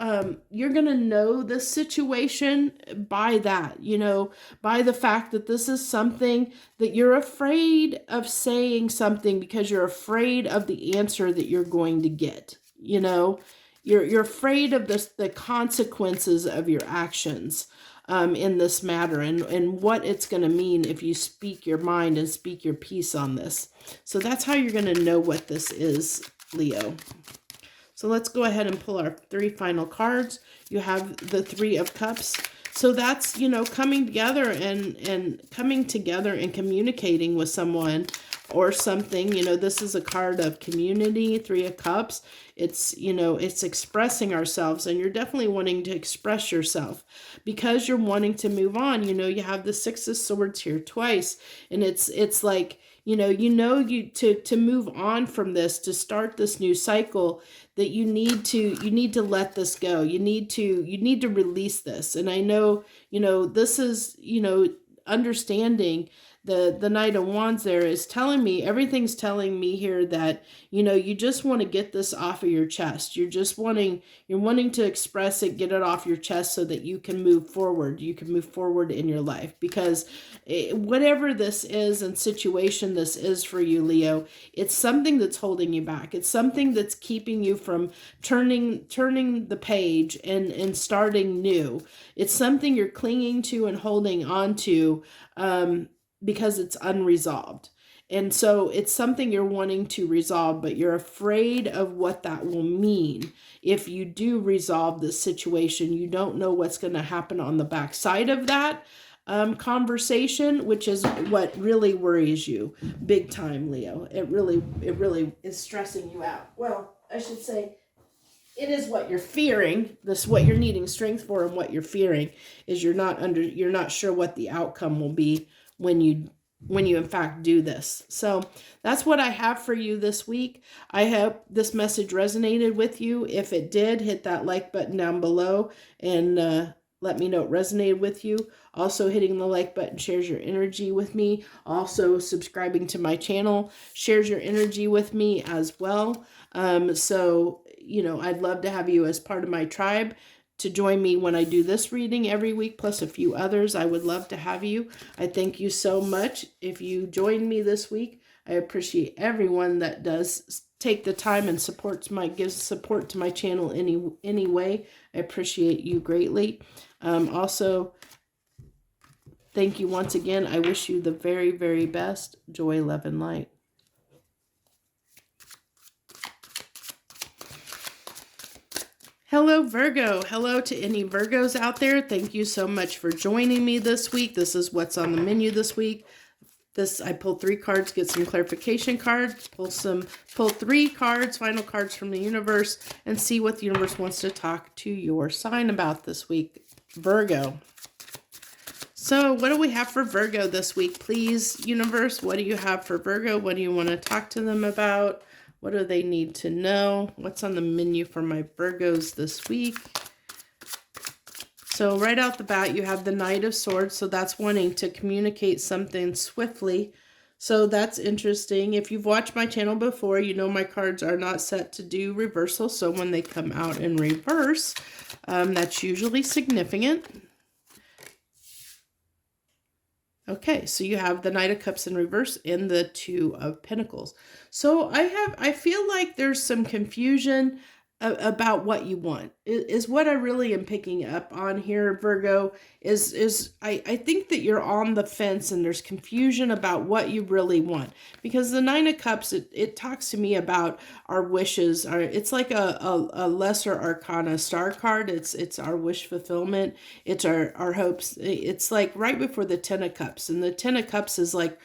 you're going to know this situation by that, you know, by the fact that this is something that you're afraid of saying something because you're afraid of the answer that you're going to get. You know, you're afraid of the consequences of your actions in this matter, and what it's going to mean if you speak your mind and speak your piece on this. So that's how you're going to know what this is, Leo. So let's go ahead and pull our 3 final cards. You have the 3 of Cups. So that's, you know, coming together and communicating with someone or something. You know, this is a card of community, 3 of Cups. It's, you know, it's expressing ourselves, and you're definitely wanting to express yourself because you're wanting to move on. You know, you have the 6 of Swords here twice, and it's like, you to move on from this, to start this new cycle, that you need to let this go. You need to release this. And I know, you know, this is, you know, understanding the Knight of Wands there is telling me, everything's telling me here that, you know, you just want to get this off of your chest. You're wanting to express it, get it off your chest so that you can move forward. You can move forward in your life, because whatever this is and situation this is for you, Leo, it's something that's holding you back. It's something that's keeping you from turning the page and starting new. It's something you're clinging to and holding on to, because it's unresolved. And so it's something you're wanting to resolve, but you're afraid of what that will mean. If you do resolve this situation, you don't know what's going to happen on the backside of that conversation, which is what really worries you big time, Leo. It really is stressing you out. Well, I should say, it is what you're fearing. This, what you're needing strength for, and what you're fearing is you're not sure what the outcome will be when you in fact do this. So that's what I have for you this week. I hope this message resonated with you. If it did, hit that like button down below and let me know it resonated with you. Also, hitting the like button shares your energy with me. Also, subscribing to my channel shares your energy with me as well. So, you know, I'd love to have you as part of my tribe, to join me when I do this reading every week, plus a few others. I would love to have you. I thank you so much if you join me this week. I appreciate everyone that does take the time and gives support to my channel any way. I appreciate you greatly. Also, thank you once again. I wish you the very, very best. Joy, love, and light. Hello, Virgo. Hello to any Virgos out there. Thank you so much for joining me this week. This is what's on the menu this week. I pulled 3 cards, get some clarification cards, pull 3 cards, final cards from the universe, and see what the universe wants to talk to your sign about this week, Virgo. So what do we have for Virgo this week? Please, universe, what do you have for Virgo? What do you want to talk to them about? What do they need to know? What's on the menu for my Virgos this week? So right out the bat, you have the Knight of Swords. So that's wanting to communicate something swiftly. So that's interesting. If you've watched my channel before, you know my cards are not set to do reversal. So when they come out in reverse, that's usually significant. Okay, so you have the Knight of Cups in reverse and the Two of Pentacles. So I feel like there's some confusion about what you want is what I really am picking up on here, Virgo, is I think that you're on the fence and there's confusion about what you really want, because the Nine of Cups, it talks to me about our wishes. It's like a lesser arcana star card. It's our wish fulfillment. It's our hopes. It's like right before the Ten of Cups, and the Ten of Cups is like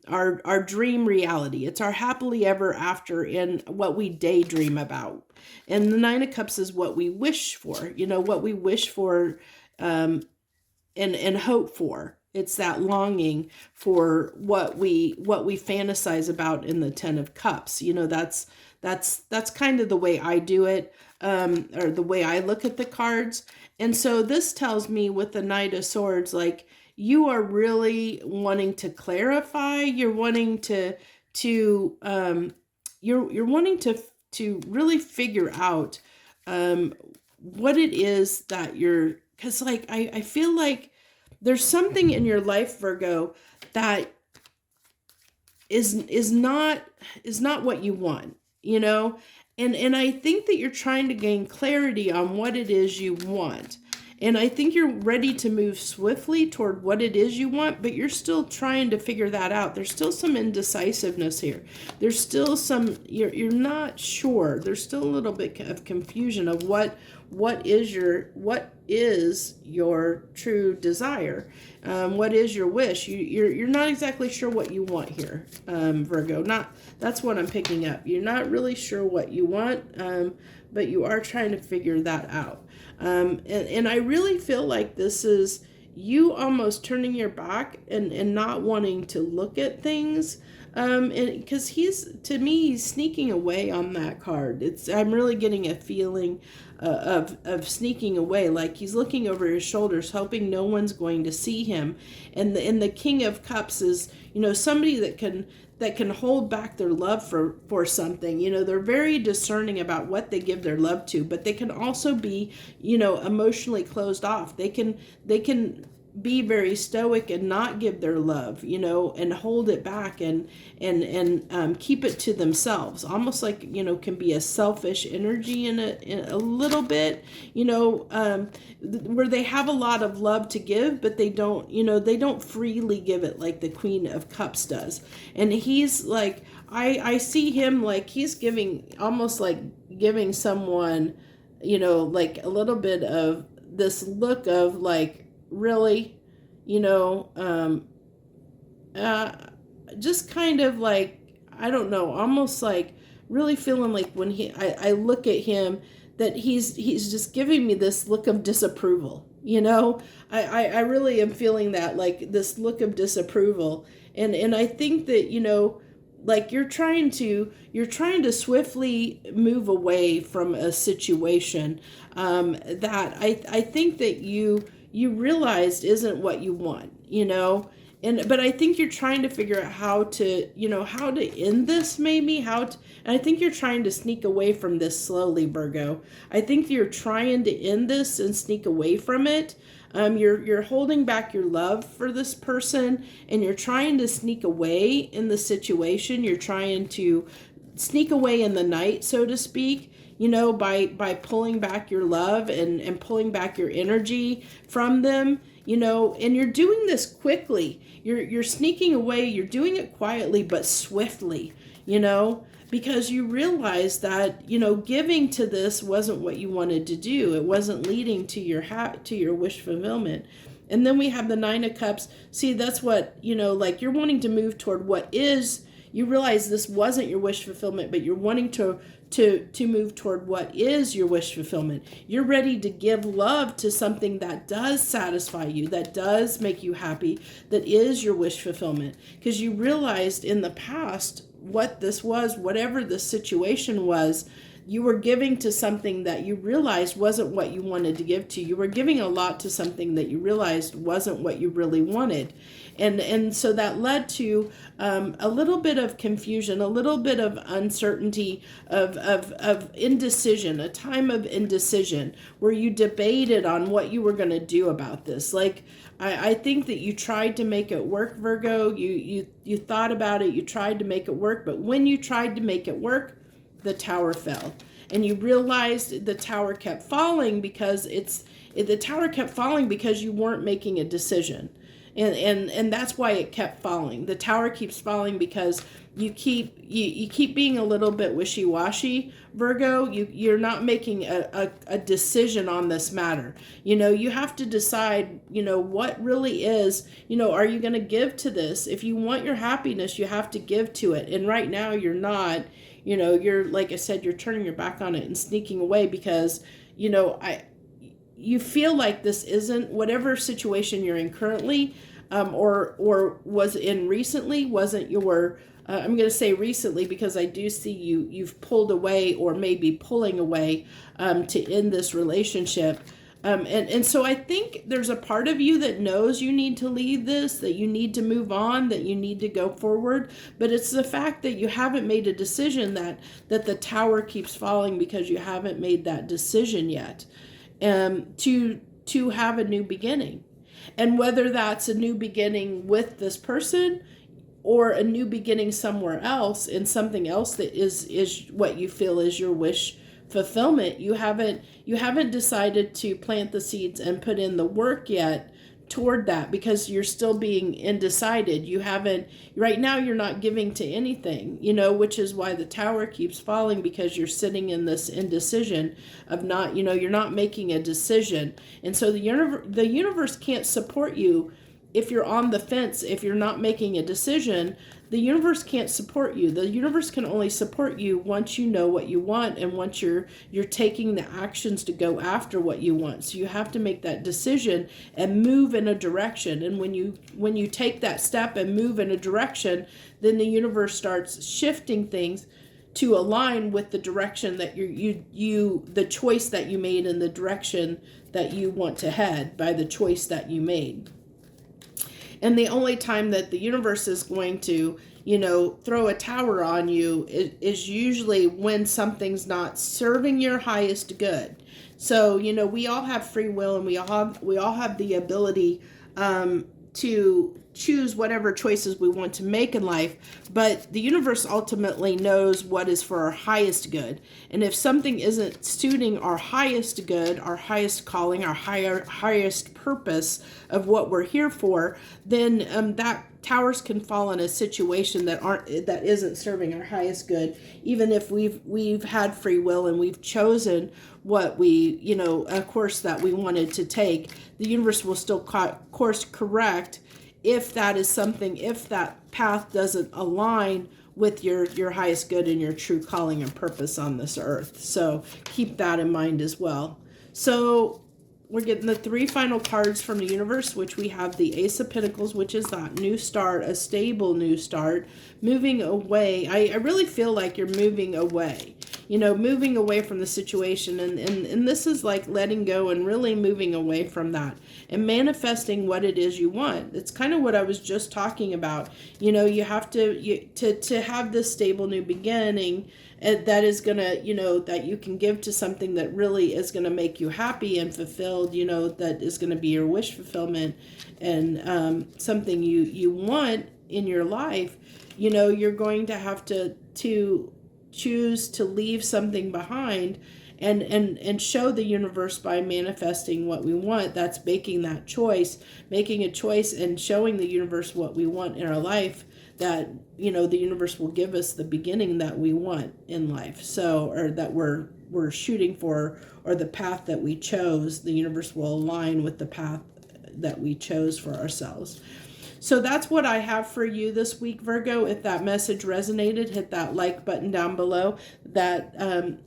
our dream reality. It's our happily ever after in what we daydream about. And the Nine of Cups is what we wish for, you know, what we wish for and hope for. It's that longing for what we fantasize about in the Ten of Cups. You know, that's kind of the way I do it, or the way I look at the cards. And so this tells me with the Knight of Swords, like, you are really wanting to clarify. You're wanting you're wanting to really figure out what it is that because like I feel like there's something in your life, Virgo, that is not what you want, you know, and I think that you're trying to gain clarity on what it is you want. And I think you're ready to move swiftly toward what it is you want, but you're still trying to figure that out. There's still some indecisiveness here. There's still some, you're not sure. There's still a little bit of confusion of what is your true desire. What is your wish? You're not exactly sure what you want here, Virgo. That's what I'm picking up. You're not really sure what you want, but you are trying to figure that out. And I really feel like this is you almost turning your back and not wanting to look at things. And because he's sneaking away on that card. I'm really getting a feeling of sneaking away, like he's looking over his shoulders, hoping no one's going to see him. And the King of Cups is, you know, somebody that can hold back their love for something. You know, they're very discerning about what they give their love to, but they can also be, you know, emotionally closed off. They can be very stoic and not give their love, you know, and hold it back and keep it to themselves. Almost like, you know, can be a selfish energy in a little bit, you know, where they have a lot of love to give, but they don't, you know, they don't freely give it like the Queen of Cups does. And he's like, I see him like he's giving, almost like giving someone, you know, like a little bit of this look of like, really, you know, just kind of like, I don't know, almost like really feeling like when I look at him, that he's just giving me this look of disapproval, you know. I really am feeling that, like this look of disapproval. And I think that, you know, like you're trying to swiftly move away from a situation that I think that you realized isn't what you want, you know. But I think you're trying to figure out how to end this, maybe and I think you're trying to sneak away from this slowly, Virgo. I think you're trying to end this and sneak away from it. You're holding back your love for this person, and you're trying to sneak away in the situation. You're trying to sneak away in the night, so to speak, you know, by pulling back your love and pulling back your energy from them, you know. And you're doing this quickly. You're sneaking away. You're doing it quietly but swiftly, you know, because you realize that, you know, giving to this wasn't what you wanted to do. It wasn't leading to your wish fulfillment. And then we have the Nine of Cups. See, that's what, you know, like you're wanting to move toward what is. You realize this wasn't your wish fulfillment, but you're wanting to move toward what is your wish fulfillment. You're ready to give love to something that does satisfy you, that does make you happy, that is your wish fulfillment. Because you realized in the past, what this was, whatever the situation was, you were giving to something that you realized wasn't what you wanted to give to. You were giving a lot to something that you realized wasn't what you really wanted. And so that led to a little bit of confusion, a little bit of uncertainty, of indecision, a time of indecision where you debated on what you were going to do about this. Like, I think that you tried to make it work, Virgo. You thought about it, you tried to make it work, but when you tried to make it work, the tower fell. And you realized the tower kept falling because the tower kept falling because you weren't making a decision. And that's why it kept falling. The tower keeps falling because you keep being a little bit wishy-washy, Virgo. You're not making a decision on this matter. You have to decide, what really is, are you going to give to this? If you want your happiness, you have to give to it. And right now you're not, you're, like I said, you're turning your back on it and sneaking away because, you feel like this isn't, whatever situation you're in currently, or was in recently, wasn't your, I'm going to say recently because I do see you've pulled away or maybe pulling away to end this relationship. And so I think there's a part of you that knows you need to leave this, that you need to move on, that you need to go forward. But it's the fact that you haven't made a decision that the tower keeps falling because you haven't made that decision yet to have a new beginning. And whether that's a new beginning with this person or a new beginning somewhere else in something else that is what you feel is your wish fulfillment, you haven't decided to plant the seeds and put in the work yet toward that because you're still being undecided. Right now you're not giving to anything, which is why the tower keeps falling, because you're sitting in this indecision of not, you're not making a decision. And so the universe can't support you if you're on the fence, if you're not making a decision. The universe can't support you. The universe can only support you once you know what you want and once you're taking the actions to go after what you want. So you have to make that decision and move in a direction. And when you take that step and move in a direction, then the universe starts shifting things to align with the direction that the choice that you made and the direction that you want to head by the choice that you made. And the only time that the universe is going to, throw a tower on you is usually when something's not serving your highest good. So, we all have free will and we all have the ability to choose whatever choices we want to make in life, but the universe ultimately knows what is for our highest good. And if something isn't suiting our highest good, our highest calling, our highest purpose of what we're here for, then that towers can fall in a situation that isn't serving our highest good, even if we've had free will and we've chosen what a course that we wanted to take. The universe will still course correct if that path doesn't align with your highest good and your true calling and purpose on this earth. So keep that in mind as well. So we're getting the 3 final cards from the universe, which we have the Ace of Pentacles, which is that new start, a stable new start, moving away. I really feel like you're moving away, moving away from the situation. And this is like letting go and really moving away from that and manifesting what it is you want. It's kind of what I was just talking about. You have to have this stable new beginning that is going to, that you can give to something that really is going to make you happy and fulfilled, that is going to be your wish fulfillment and something you want in your life. You're going to have to choose to leave something behind and show the universe by manifesting what we want. That's making a choice and showing the universe what we want in our life, that the universe will give us the beginning that we want in life, or that we're shooting for, or the path that we chose. The universe will align with the path that we chose for ourselves. So that's what I have for you this week, Virgo. If that message resonated, hit that like button down below. That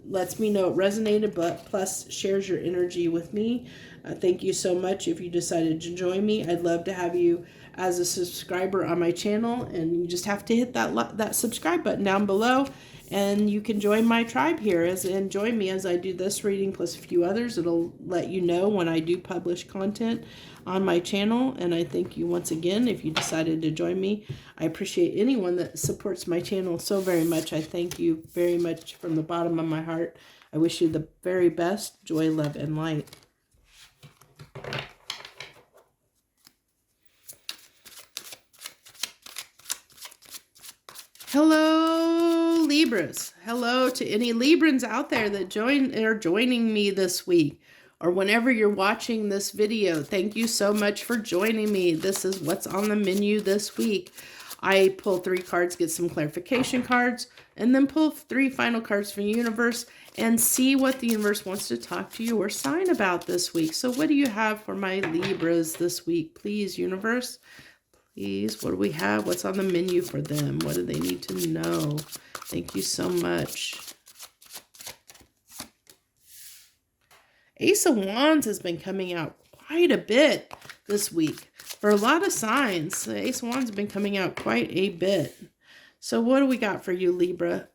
lets me know it resonated, but plus shares your energy with me. Thank you so much if you decided to join me. I'd love to have you as a subscriber on my channel, and you just have to hit that subscribe button down below, and you can join my tribe here and join me as I do this reading plus a few others. It'll let you know when I do publish content on my channel. And I thank you once again if you decided to join me. I appreciate anyone that supports my channel so very much. I thank you very much from the bottom of my heart. I wish you the very best joy, love, and light. Hello, Libras. Hello to any Librans out there that are joining me this week, or whenever you're watching this video. Thank you so much for joining me. This is what's on the menu this week. I pull 3 cards, get some clarification cards, and then pull 3 final cards from the universe and see what the universe wants to talk to you or sign about this week. So what do you have for my Libras this week? Please, universe. Please, what do we have? What's on the menu for them? What do they need to know? Thank you so much. Ace of Wands has been coming out quite a bit this week. For a lot of signs, the Ace of Wands have been coming out quite a bit. So what do we got for you, Libra?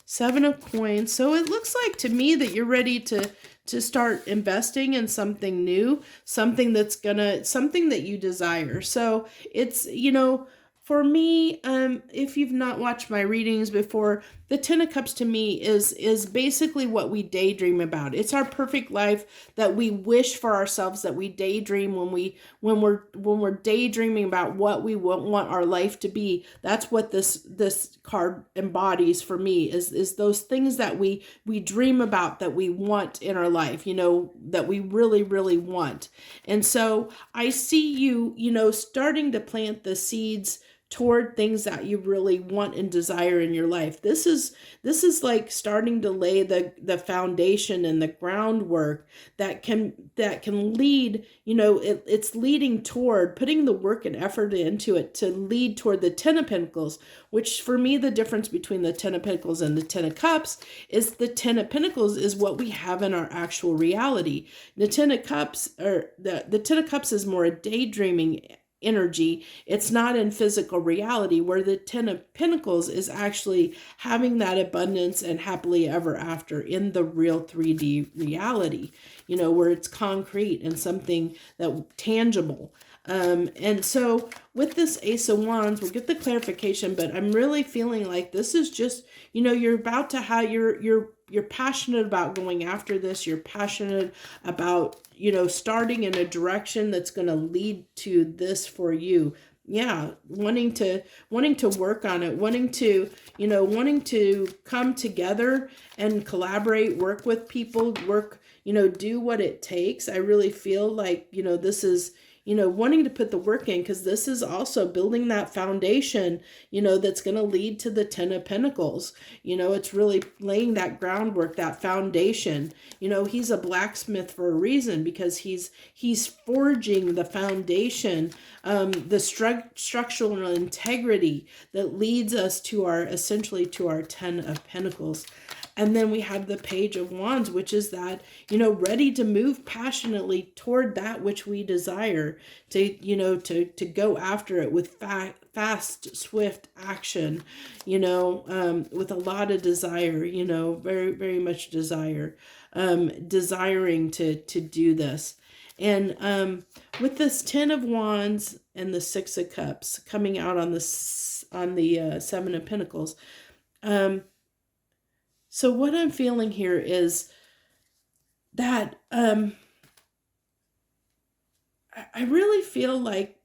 7 of Coins. So it looks like to me that you're ready to start investing in something new, something that you desire. So it's, for me, if you've not watched my readings before, the 10 of Cups to me is basically what we daydream about. It's our perfect life that we wish for ourselves, that we daydream when we're daydreaming about what we want our life to be. That's what this card embodies for me, is those things that we dream about, that we want in our life, that we really, really want. And so I see you, starting to plant the seeds toward things that you really want and desire in your life. This is like starting to lay the foundation and the groundwork that can lead, it's leading toward putting the work and effort into it to lead toward the 10 of Pentacles, which for me, the difference between the 10 of Pentacles and the 10 of Cups is the 10 of Pentacles is what we have in our actual reality. The 10 of Cups, or the 10 of Cups is more a daydreaming energy. It's not in physical reality, where the 10 of Pentacles is actually having that abundance and happily ever after in the real 3D reality, where it's concrete and something that tangible. And so with this Ace of Wands, we'll get the clarification, but I'm really feeling like this is just, you're about to have, you're passionate about going after this. You're passionate about, starting in a direction that's going to lead to this for you. Yeah, wanting to work on it, wanting to come together and collaborate, work with people, do what it takes. I really feel like, this is, wanting to put the work in, because this is also building that foundation, that's going to lead to the 10 of Pentacles. It's really laying that groundwork, that foundation. He's a blacksmith for a reason, because he's forging the foundation, the structural integrity that leads us to essentially to our 10 of Pentacles. And then we have the Page of Wands, which is that, ready to move passionately toward that which we desire, to go after it with fast, swift action, with a lot of desire, very, very much desire, desiring to do this. And with this 10 of Wands and the 6 of Cups coming out on the 7 of Pentacles, so what I'm feeling here is that I really feel like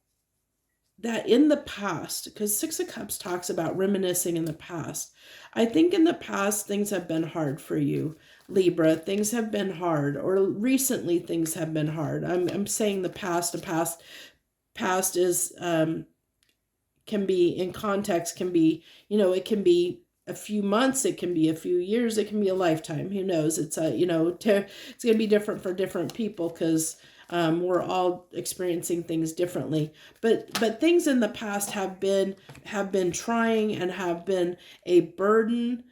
that in the past, because 6 of Cups talks about reminiscing in the past. I think in the past, things have been hard for you, Libra. Things have been hard, or recently things have been hard. I'm saying the past. Past is, can be in context, can be, it can be a few months, it can be a few years, it can be a lifetime. Who knows? It's it's going to be different for different people, because we're all experiencing things differently. But things in the past have been trying and have been a burden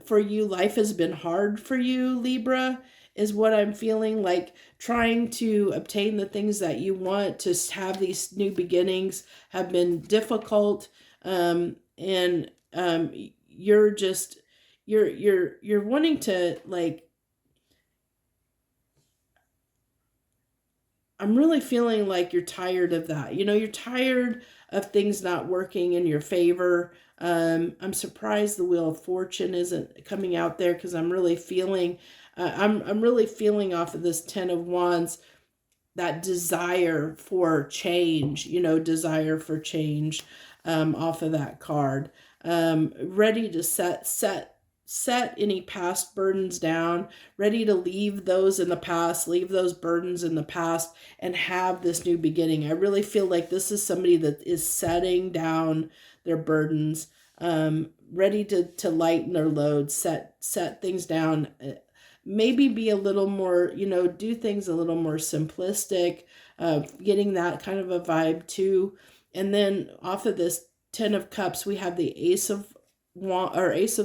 for you. Life has been hard for you, Libra. is what I'm feeling, like trying to obtain the things that you want, to have these new beginnings have been difficult. And you're just, you're wanting to, like, I'm really feeling like you're tired of that. You know, you're tired of things not working in your favor. I'm surprised the Wheel of Fortune isn't coming out there, because I'm really feeling, I'm really feeling off of this Ten of Wands, that desire for change, you know, desire for change, off of that card. Ready to set any past burdens down, ready to leave those in the past, leave those burdens in the past, and have this new beginning. I really feel like this is somebody that is setting down their burdens, ready to lighten their load, set things down, maybe be a little more, you know, do things a little more simplistic, getting that kind of a vibe too. And then off of this Ten of Cups, we have the Ace of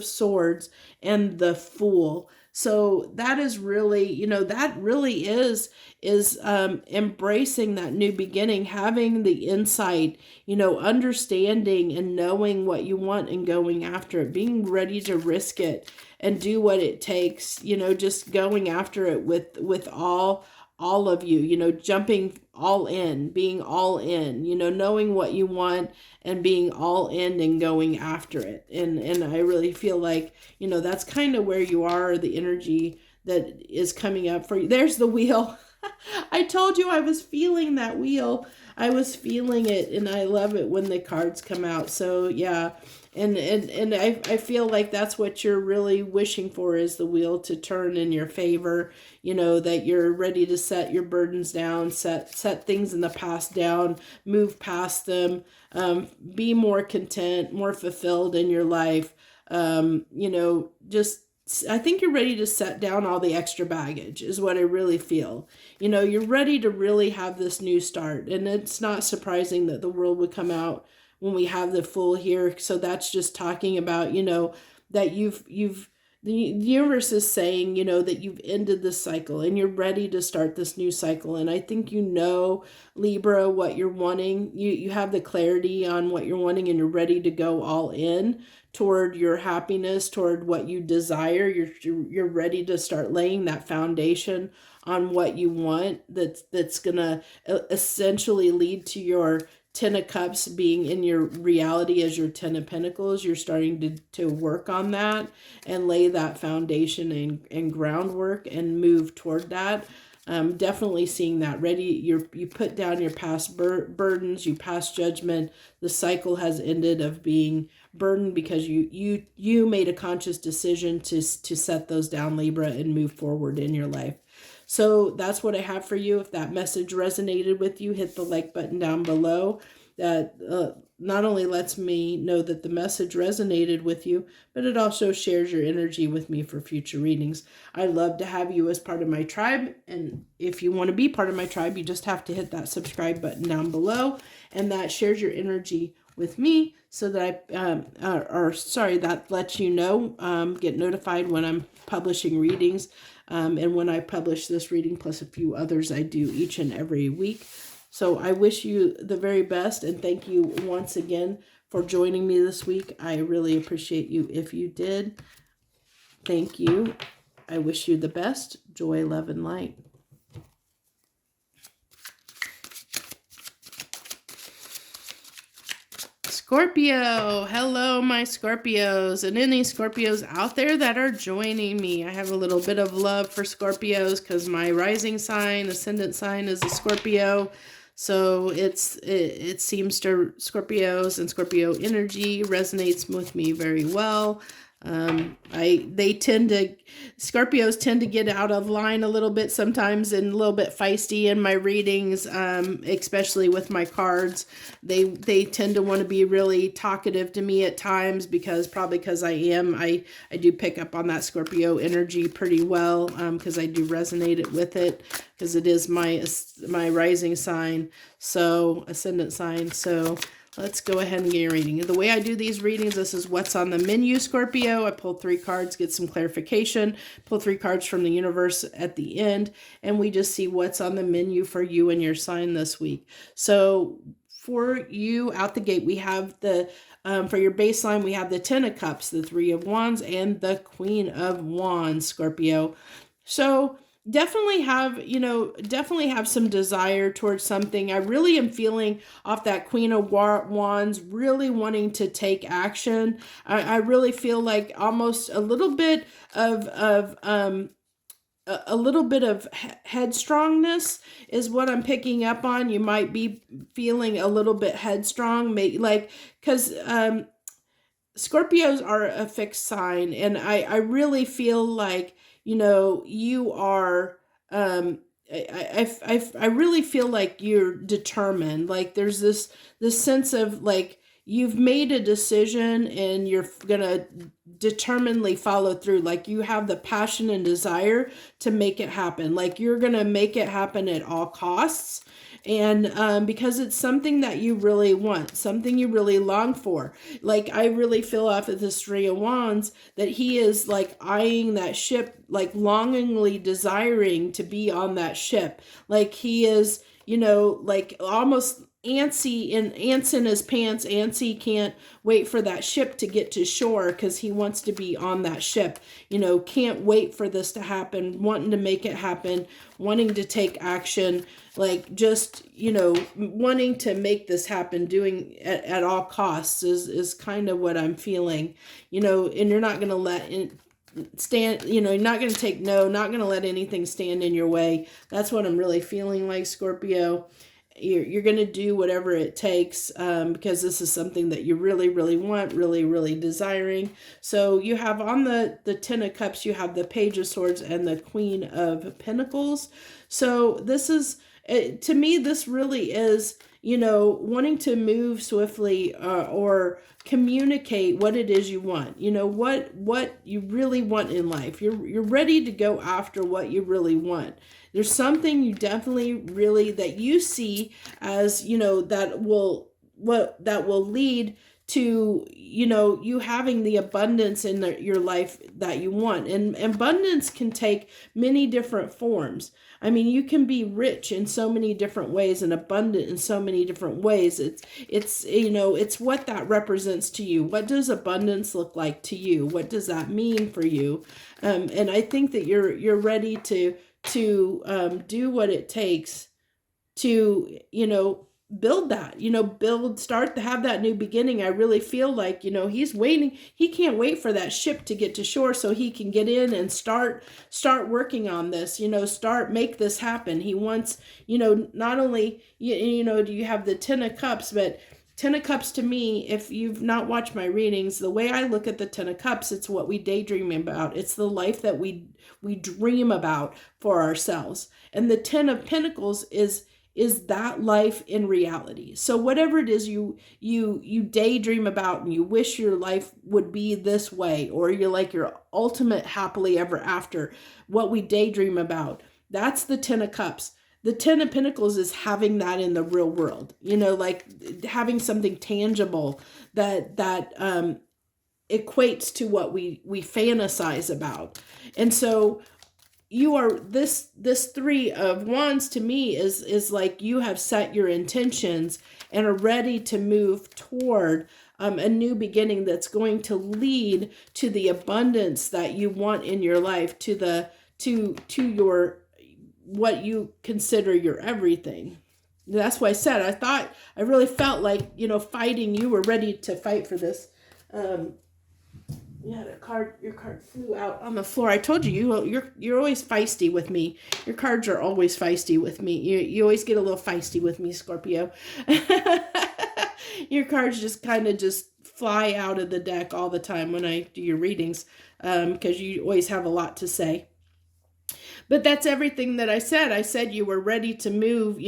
Swords and the Fool. So that is really, you know, that really is embracing that new beginning, having the insight, you know, understanding and knowing what you want and going after it, being ready to risk it and do what it takes, you know, just going after it with all of you, you know, jumping all in, being all in, you know, knowing what you want and being all in and going after it. And I really feel like, you know, that's kind of where you are, the energy that is coming up for you. There's the wheel. I told you I was feeling that wheel. I was feeling it, and I love it when the cards come out. So yeah. And I feel like that's what you're really wishing for, is the wheel to turn in your favor, you know, that you're ready to set your burdens down, set things in the past down, move past them, be more content, more fulfilled in your life. You know, just, I think you're ready to set down all the extra baggage is what I really feel. You know, you're ready to really have this new start. And it's not surprising that the world would come out when we have the Fool here. So that's just talking about, you know, that the universe is saying, you know, that you've ended this cycle and you're ready to start this new cycle. And I think, you know, Libra, what you're wanting, you have the clarity on what you're wanting, and you're ready to go all in toward your happiness, toward what you desire. You're ready to start laying that foundation on what you want, that's gonna essentially lead to your Ten of Cups being in your reality as your Ten of Pentacles. You're starting to work on that and lay that foundation and groundwork and move toward that. Definitely seeing that ready. You put down your past burdens, you past judgment. The cycle has ended of being burdened because you made a conscious decision to set those down, Libra, and move forward in your life. So that's what I have for you. If that message resonated with you, hit the like button down below. That not only lets me know that the message resonated with you, but it also shares your energy with me for future readings. I love to have you as part of my tribe. And if you want to be part of my tribe, you just have to hit that subscribe button down below. And that shares your energy with me, so that that lets you know, get notified when I'm publishing readings. And when I publish this reading, plus a few others I do each and every week. So I wish you the very best, and thank you once again for joining me this week. I really appreciate you if you did. Thank you. I wish you the best. Joy, love, and light. Scorpio, hello my Scorpios, and any Scorpios out there that are joining me. I have a little bit of love for Scorpios because my rising sign, ascendant sign is a Scorpio. So it seems to Scorpios and Scorpio energy resonates with me very well. Scorpios tend to get out of line a little bit sometimes and a little bit feisty in my readings, especially with my cards. They tend to want to be really talkative to me at times probably because I do pick up on that Scorpio energy pretty well, because I do resonate with it, because it is my rising sign, so ascendant sign. So Let's go ahead and get your reading. The way I do these readings, this is what's on the menu, Scorpio. I pull 3 cards, get some clarification, pull 3 cards from the universe at the end, and we just see what's on the menu for you and your sign this week. So for you out the gate, we have the, for your baseline, we have the 10 of Cups, the 3 of Wands, and the Queen of Wands, Scorpio. So definitely have some desire towards something. I really am feeling off that Queen of Wands, really wanting to take action. I really feel like almost a little bit of headstrongness is what I'm picking up on. You might be feeling a little bit headstrong, because Scorpios are a fixed sign, and I really feel like, you are, I really feel like you're determined. Like there's this sense of like, you've made a decision and you're gonna determinedly follow through. Like you have the passion and desire to make it happen. Like you're gonna make it happen at all costs. And because it's something that you really want, something you really long for. Like I really feel off of this 3 of Wands that he is like eyeing that ship, like longingly desiring to be on that ship. Like he is, like almost antsy and ants in his pants. Antsy can't wait for that ship to get to shore because he wants to be on that ship. Can't wait for this to happen, wanting to make it happen, wanting to take action, like just, wanting to make this happen, doing at all costs is kind of what I'm feeling, and you're not going to let it stand, you're not going to take no, not going to let anything stand in your way. That's what I'm really feeling like, Scorpio. You're going to do whatever it takes because this is something that you really, really want, really, really desiring. So you have on the 10 of Cups, you have the Page of Swords and the Queen of Pentacles. So this is, to me, this really is, wanting to move swiftly or communicate what it is you want. What you really want in life. You're ready to go after what you really want. There's something you definitely really that you see as, that will lead to, you having the abundance in your life that you want. And abundance can take many different forms. I mean, you can be rich in so many different ways and abundant in so many different ways. It's what that represents to you. What does abundance look like to you? What does that mean for you? And I think that you're ready to do what it takes to, build that, start to have that new beginning. I really feel like, he's waiting. He can't wait for that ship to get to shore so he can get in and start working on this, make this happen. He wants, not only, do you have the 10 of Cups, but 10 of Cups to me, if you've not watched my readings, the way I look at the 10 of Cups, it's what we daydream about. It's the life that we dream about for ourselves. And the 10 of Pentacles is that life in reality. So whatever it is you daydream about and you wish your life would be this way, or you're like your ultimate happily ever after, what we daydream about, that's the 10 of Cups. The 10 of Pentacles is having that in the real world, like having something tangible that equates to what we fantasize about. And so you are this 3 of Wands to me is like you have set your intentions and are ready to move toward a new beginning that's going to lead to the abundance that you want in your life, to your what you consider your everything. That's why I said I really felt like, fighting. You were ready to fight for this. Your card flew out on the floor. I told you, you're always feisty with me. Your cards are always feisty with me. You always get a little feisty with me, Scorpio. Your cards just kind of just fly out of the deck all the time when I do your readings, because you always have a lot to say. But that's everything that I said. I said you were ready to move,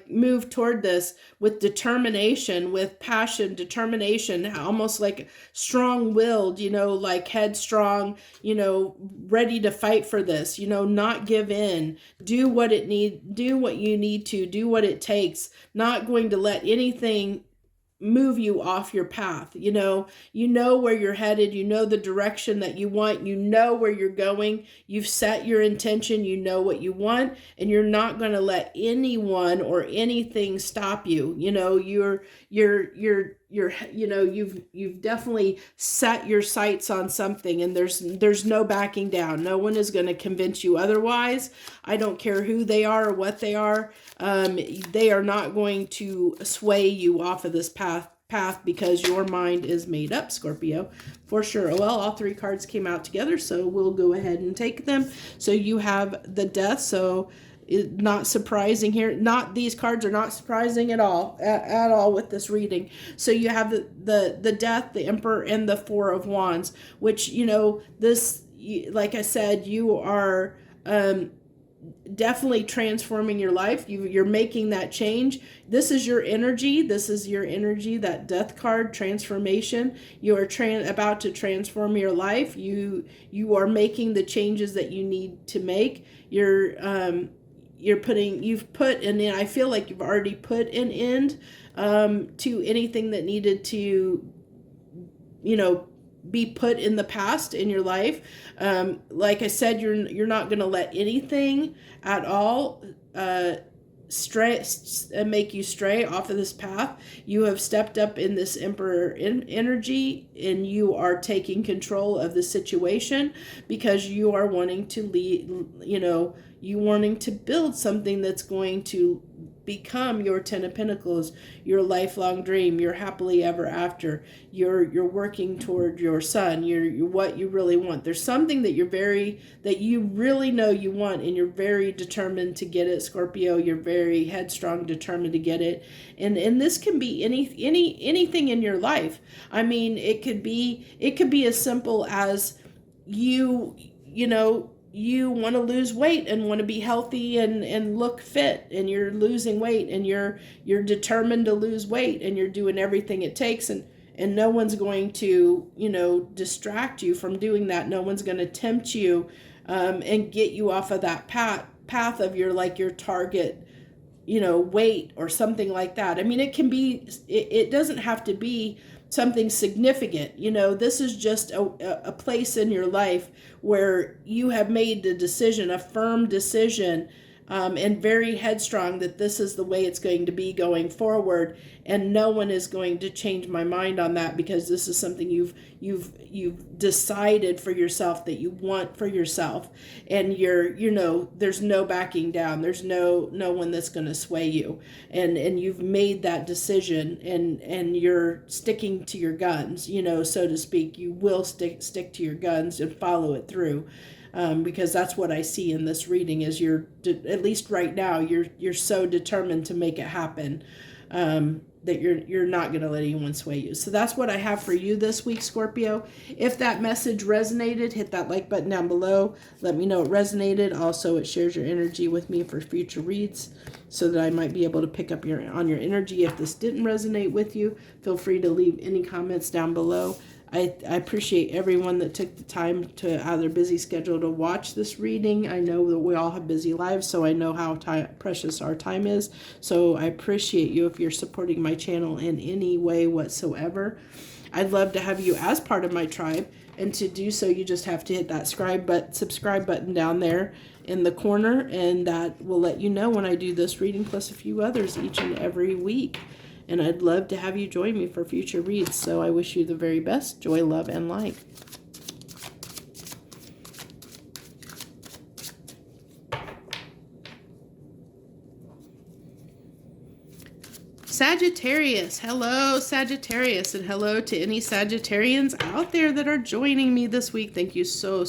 move toward this with determination, with passion, determination, almost like strong-willed, like headstrong, ready to fight for this, not give in, do what you need to, do what it takes, not going to let anything move you off your path. You know where you're headed, you know the direction that you want, you know where you're going, you've set your intention, you know what you want, and you're not going to let anyone or anything stop you. You've definitely set your sights on something, and there's no backing down. No one is going to convince you otherwise. I don't care who they are or what they are. They are not going to sway you off of this path because your mind is made up, Scorpio, for sure. Well, all three cards came out together, so we'll go ahead and take them. So you have the Death, so not surprising here. These cards are not surprising at all with this reading. So you have the Death, the Emperor, and the Four of Wands, which, this, like I said, you are definitely transforming your life. You're making that change. This is your energy. That Death card, transformation. You are about to transform your life. You are making the changes that you need to make. You've put an end. I feel like you've already put an end to anything that needed to, be put in the past in your life. Like I said, you're not going to let anything at all make you stray off of this path. You have stepped up in this Emperor energy, and you are taking control of the situation because you are wanting to lead, you wanting to build something that's going to become your 10 of Pentacles, your lifelong dream, your happily ever after. You're working toward your son, you're what you really want. There's something that you really know you want, and you're very determined to get it, Scorpio. You're very headstrong, determined to get it. And this can be anything in your life. I mean, it could be as simple as you want to lose weight and want to be healthy and look fit, and you're losing weight, and you're determined to lose weight, and you're doing everything it takes, and no one's going to, distract you from doing that. No one's going to tempt you and get you off of that path of your target, weight or something like that. I mean, it doesn't have to be something significant. This is just a place in your life where you have made the decision, a firm decision, and very headstrong that this is the way it's going to be going forward, and no one is going to change my mind on that, because this is something you've decided for yourself that you want for yourself, and there's no backing down. There's no one that's going to sway you, and you've made that decision, and you're sticking to your guns, so to speak. You will stick to your guns and follow it through. Because that's what I see in this reading is at least right now, you're so determined to make it happen that you're not going to let anyone sway you. So that's what I have for you this week, Scorpio. If that message resonated, hit that like button down below. Let me know it resonated. Also, it shares your energy with me for future reads so that I might be able to pick up on your energy. If this didn't resonate with you, feel free to leave any comments down below. I appreciate everyone that took the time to out of their busy schedule to watch this reading. I know that we all have busy lives, so I know how precious our time is. So I appreciate you if you're supporting my channel in any way whatsoever. I'd love to have you as part of my tribe, and to do so, you just have to hit that subscribe button down there in the corner, and that will let you know when I do this reading plus a few others each and every week. And I'd love to have you join me for future reads. So I wish you the very best. Joy, love, and light. Sagittarius. Hello, Sagittarius. And hello to any Sagittarians out there that are joining me this week. Thank you so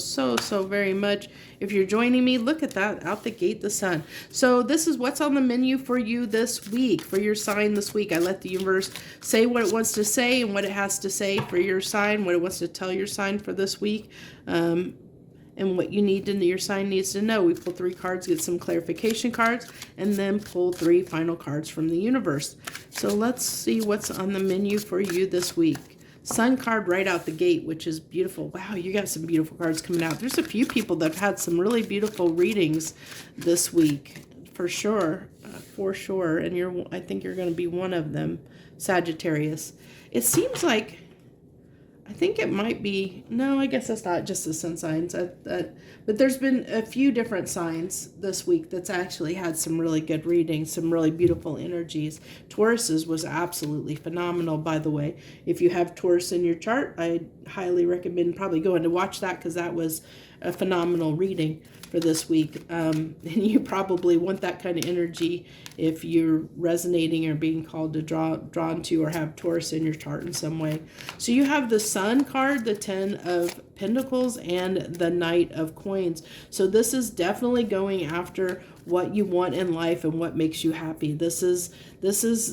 very much. If you're joining me, look at that. Out the gate, the sun. So this is what's on the menu for you this week, for your sign this week. I let the universe say what it wants to say and what it has to say for your sign, what it wants to tell your sign for this week. And what your sign needs to know. We pull 3 cards, get some clarification cards, and then pull 3 final cards from the universe. So let's see what's on the menu for you this week. Sun card right out the gate, which is beautiful. Wow, you got some beautiful cards coming out. There's a few people that have had some really beautiful readings this week for sure, for sure. And I think you're going to be one of them, Sagittarius. It seems like, I think it might be, no, I guess that's not just the sun signs. But there's been a few different signs this week that's actually had some really good readings, some really beautiful energies. Taurus's was absolutely phenomenal, by the way. If you have Taurus in your chart, I highly recommend probably going to watch that, because that was a phenomenal reading for this week. And you probably want that kind of energy if you're resonating or being called to drawn to, or have Taurus in your chart in some way. So you have the Sun card, the 10 of Pentacles, and the Knight of Coins. So this is definitely going after what you want in life and what makes you happy. This is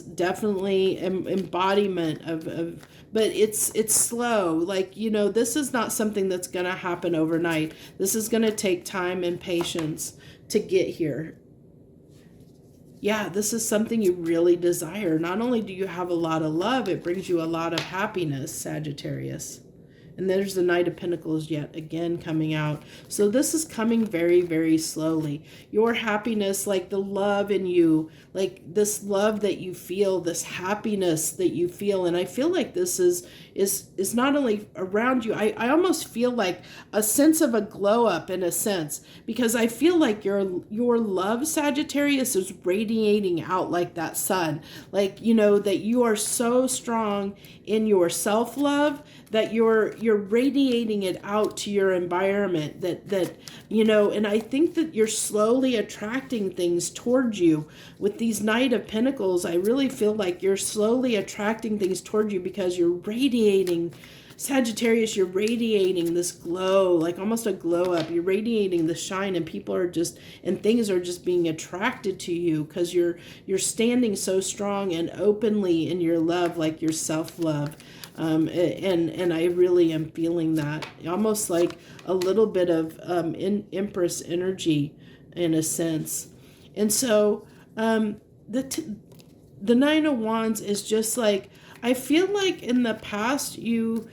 definitely an embodiment of but it's slow. Like, you know, this is not something that's going to happen overnight. This is going to take time and patience to get here. Yeah, this is something you really desire. Not only do you have a lot of love, it brings you a lot of happiness, Sagittarius. And there's the Knight of Pentacles yet again coming out. So this is coming very, very slowly. Your happiness, like the love in you, like this love that you feel, this happiness that you feel. And I feel like this is not only around you. I almost feel like a sense of a glow up, in a sense, because I feel like your love, Sagittarius, is radiating out like that sun. Like, you know, that you are so strong in your self-love that you're radiating it out to your environment, that you know. And I think that you're slowly attracting things towards you with these Knight of Pentacles. I really feel like you're slowly attracting things towards you because you're radiating, Sagittarius, you're radiating this glow, like almost a glow up. You're radiating the shine, and people are just, and things are just being attracted to you because you're standing so strong and openly in your love, like your self-love. And I really am feeling that, almost like a little bit of Empress energy in a sense. And so the Nine of Wands is just like, I feel like in the past you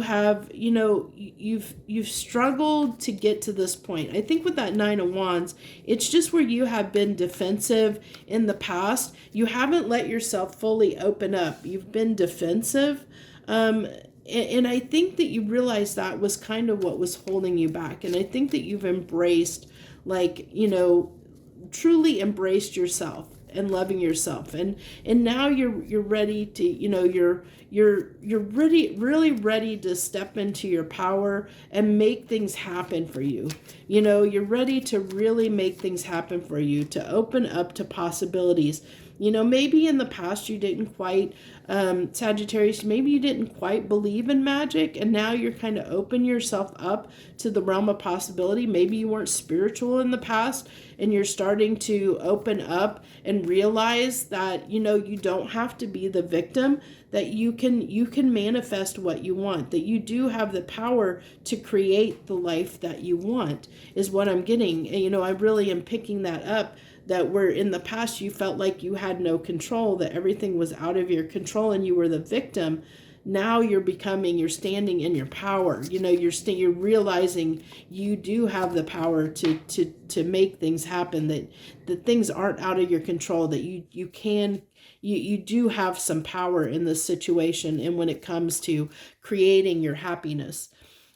have, you know, you've struggled to get to this point. I think with that Nine of Wands, it's just where you have been defensive in the past. You haven't let yourself fully open up. You've been defensive. And I think that you realize that was kind of what was holding you back. And I think that you've embraced, like, you know, truly embraced yourself and loving yourself. And now you're ready to, you know, you're really ready to step into your power and make things happen for you. You know, you're ready to really make things happen for you, to open up to possibilities. You know, maybe in the past you didn't quite, Sagittarius, maybe you didn't quite believe in magic, and now you're kind of open yourself up to the realm of possibility. Maybe you weren't spiritual in the past, and you're starting to open up and realize that, you know, you don't have to be the victim, that you can manifest what you want, that you do have the power to create the life that you want, is what I'm getting. And, you know, I really am picking that up, that where in the past you felt like you had no control, that everything was out of your control and you were the victim. Now you're standing in your power. You know, you're realizing you do have the power to make things happen, that things aren't out of your control, that you do have some power in this situation, and when it comes to creating your happiness.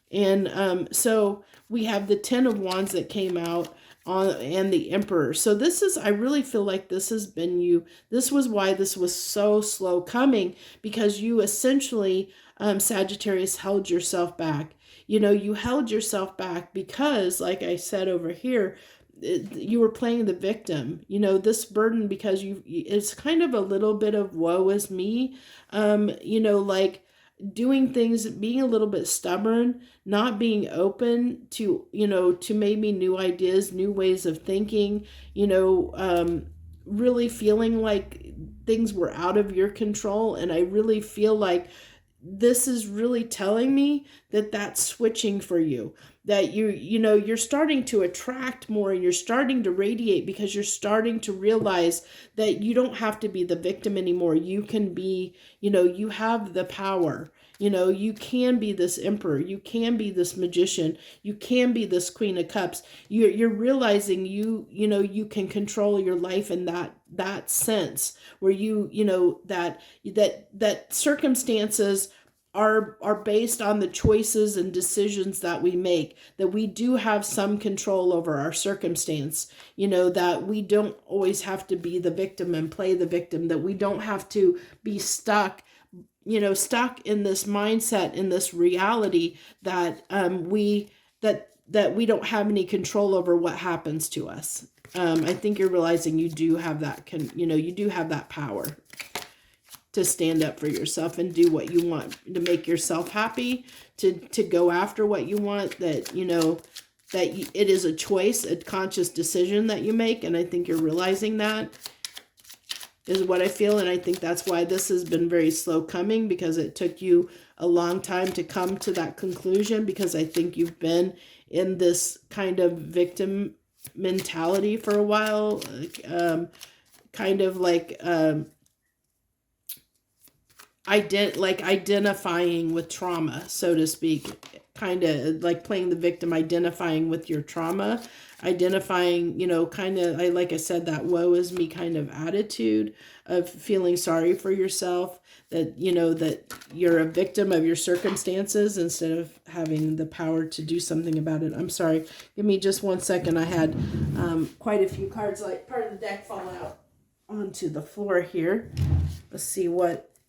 And so we have the 10 of Wands that came out and the Emperor. So I really feel like this has been this was why this was so slow coming, because you essentially, Sagittarius, held yourself back. You know, you held yourself back because, like I said over here, you were playing the victim. You know, this burden, because it's kind of a little bit of woe is me, you know, like doing things, being a little bit stubborn, not being open to, you know, to maybe new ideas, new ways of thinking, you know, really feeling like things were out of your control. And I really feel like this is really telling me that that's switching for you. that you're starting to attract more, and you're starting to radiate because you're starting to realize that you don't have to be the victim anymore. You can be, you have the power. You can be this emperor. You can be this magician. You can be this queen of cups. You're realizing you can control your life in that sense, where that circumstances are based on the choices and decisions that we make, that we do have some control over our circumstance, that we don't always have to be the victim and play the victim, that we don't have to be stuck in this mindset, in this reality that we don't have any control over what happens to us. I think you're realizing you do have that, you do have that power to stand up for yourself and do what you want, to make yourself happy, to go after what you want, that it is a choice, a conscious decision that you make. And I think you're realizing that is what I feel. And I think that's why this has been very slow coming, because it took you a long time to come to that conclusion, because I think you've been in this kind of victim mentality for a while, identifying with trauma, so to speak, kind of like playing the victim, identifying with your trauma, identifying, like I said, that woe is me kind of attitude of feeling sorry for yourself, that, that you're a victim of your circumstances instead of having the power to do something about it. I'm sorry. Give me just 1 second. I had quite a few cards, like part of the deck, fall out onto the floor here. Let's see